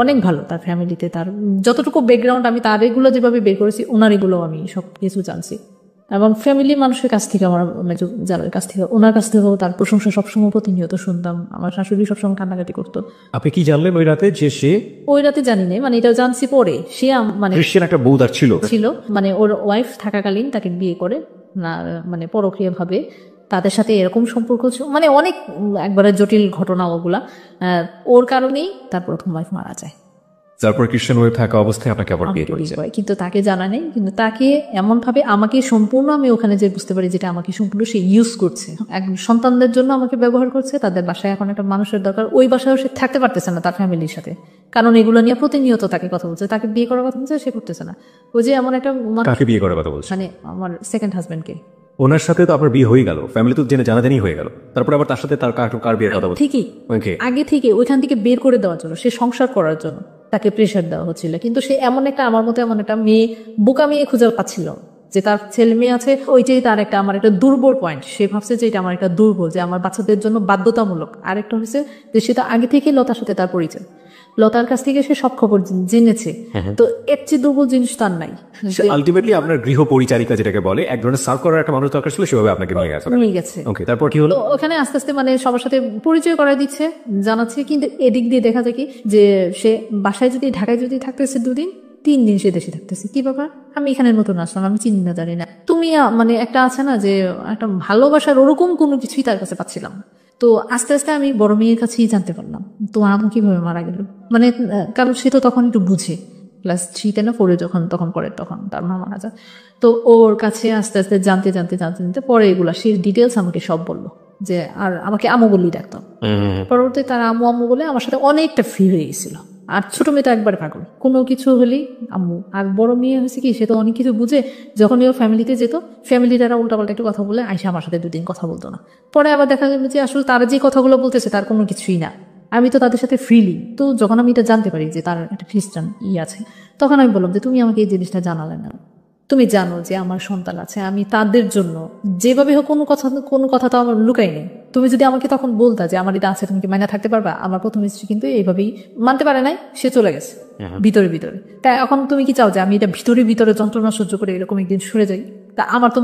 অনেক ভালো। তার ফ্যামিলিতে তার যতটুকু ব্যাকগ্রাউন্ড আমি তার এগুলো যেভাবে বের করেছি, ওনার এগুলো আমি সব কিছু জানছি। এবং ফ্যামিলি মানুষের কাছ থেকে, আমার যাদের কাছ থেকে, ওনার কাছ থেকেও তার প্রশংসা সবসময় প্রতিনিয়ত শুনতাম। আমার শাশুড়ি সবসময় কান্নাকাটি করতো। আপনি কি জানলেন ওই রাতে যে সে? ওই রাতে জানি না, মানে এটা জানছি পরে। সে মানে খ্রিস্টান একটা বউ তার ছিল, মানে ওর ওয়াইফ থাকাকালীন তাকে বিয়ে করে না, মানে পরকীয় ভাবে তাদের সাথে এরকম সম্পর্ক ছিল, মানে অনেক একবারে জটিল ঘটনা ওগুলা। ওর কারণেই তার প্রথম ওয়াইফ মারা যায়। তারপর খ্রিস্টান হয়ে থাকা অবস্থায় আপনাকে আবার বিয়ে করেছে। কিন্তু তাকে জানা নেই, কিন্তু তাকে এমন ভাবে আমাকে সম্পূর্ণ, আমি ওখানে যে বুঝতে পারি যেটা আমাকে সম্পূর্ণ সে ইউজ করছে, একজন সন্তানদের জন্য আমাকে ব্যবহার করছে। তাদের বাসায় এখন একটা মানুষের দরকার, ওই বাসায় সে থাকতে পারতেছে না তার ফ্যামিলির সাথে, কারণ এগুলো নিয়ে প্রতিনিয়ত তাকে কথা বলছে, তাকে বিয়ে করার কথা বলছে, সে করতেছে না। ওই যে এমন একটা, তাকে বিয়ে করার কথা বলছে, মানে আমার সেকেন্ড হাজবেন্ডকে। ওনার সাথে তো আপনার বিয়ে হয়ে গেল, ফ্যামিলি তো জেনে জানাজানি হয়ে গেল, তারপর আবার তার সাথে তার কার বিয়ের কথা বলছে? ঠিকই, আগে থেকে ওইখান থেকে বের করে দেওয়ার জন্য, সে সংসার করার জন্য তাকে প্রেশার দেওয়া হচ্ছিল। কিন্তু সে এমন একটা, আমার মতো এমন একটা মেয়ে, বোকা মেয়ে খুঁজে পাচ্ছিল যে তার ছেলে মেয়ে আছে, ওইটাই তার একটা, আমার একটা দুর্বল পয়েন্ট। সে ভাবছে যে এটা আমার একটা দুর্বল, যে আমার বাচ্চাদের জন্য বাধ্যতামূলক। আরেকটা হচ্ছে যে সে তো আগে থেকেই লতার সাথে তার পরিচয়, লতার কাছ থেকে সে সব খবর জেনেছে, তো এর চেয়ে দুর্বল জিনিস তার নাই। আলটিমেটলি আপনার গৃহ পরিচারিকা যেটাকে বলে, এক ধরনের সার্ভ করার একটা মানুষ দরকার ছিল, সেভাবে আপনাকে নিয়ে গেছে। ওকে, তারপর কি হলো? ওখানে আস্তে আস্তে মানে সবার সাথে পরিচয় করা দিচ্ছে, জানাচ্ছে। কিন্তু এদিক দিয়ে দেখা যায় কি যে সে বাসায় যদি, ঢাকায় যদি থাকতেছে 2 দিন 3 দিন সে দেশে থাকতেছে। কি ব্যাপার, আমি এখানে নতুন আসলাম, আমি চিনি না, জানি না। তুমি মানে একটা আছে না যে একটা ভালোবাসার, ওরকম কোনো কিছুই তার কাছে পাচ্ছিলাম না। তো আস্তে আস্তে আমি বড় মেয়ের কাছেই জানতে পারলাম তো আম্মু কিভাবে মারা গেল, মানে কারণ সে তো তখন একটু বুঝে, ক্লাস 3 না 4 তখন পরে, তখন তার মা মারা যায়। তো ওর কাছে আস্তে আস্তে জানতে পরে এগুলা সে ডিটেলস আমাকে সব বললো, যে আর আমাকে আম্মু বললেই ডাকতাম। পরবর্তী তার আম্মু আম্মু বলে আমার সাথে অনেকটা ফ্রি হয়ে গেছিল। আর ছোট মেয়ে তো একবার পাগল, কোনো কিছু হলেই আম্মু। আর বড় মেয়ে হয়েছে কি, সে তো অনেক কিছু বুঝে। যখন ও ফ্যামিলিতে যেত, ফ্যামিলি দ্বারা উল্টাপাল্টা একটু কথা বলে আইসা আমার সাথে 2 দিন কথা বলতো না। পরে আবার দেখা গেল যে আসলে তারা যে কথাগুলো বলতেছে তার কোনো কিছুই না, আমি তো তাদের সাথে ফ্রিলি। তো যখন আমি এটা জানতে পারি যে তার একটা খ্রিস্টান আছে, তখন আমি বললাম যে তুমি আমাকে এই জিনিসটা জানালে না, তুমি জানো যে আমার সন্তান আছে, আমি তাদের জন্য যেভাবে হোক কোনো কথা তো আমার লুকাই নেই। তুমি যদি আমাকে তখন বলতা যে আমার এটা আছে, তুমি কি মাইনা থাকতে পারবা? আমার প্রথম স্ত্রী কিন্তু এইভাবেই মানতে পারে নাই, সে চলে গেছে ভিতরে। তাই এখন তুমি কি চাও যে আমি এটা ভিতরে যন্ত্রণা সহ্য করে এরকম একদিন সরে যাই? তা আমার তো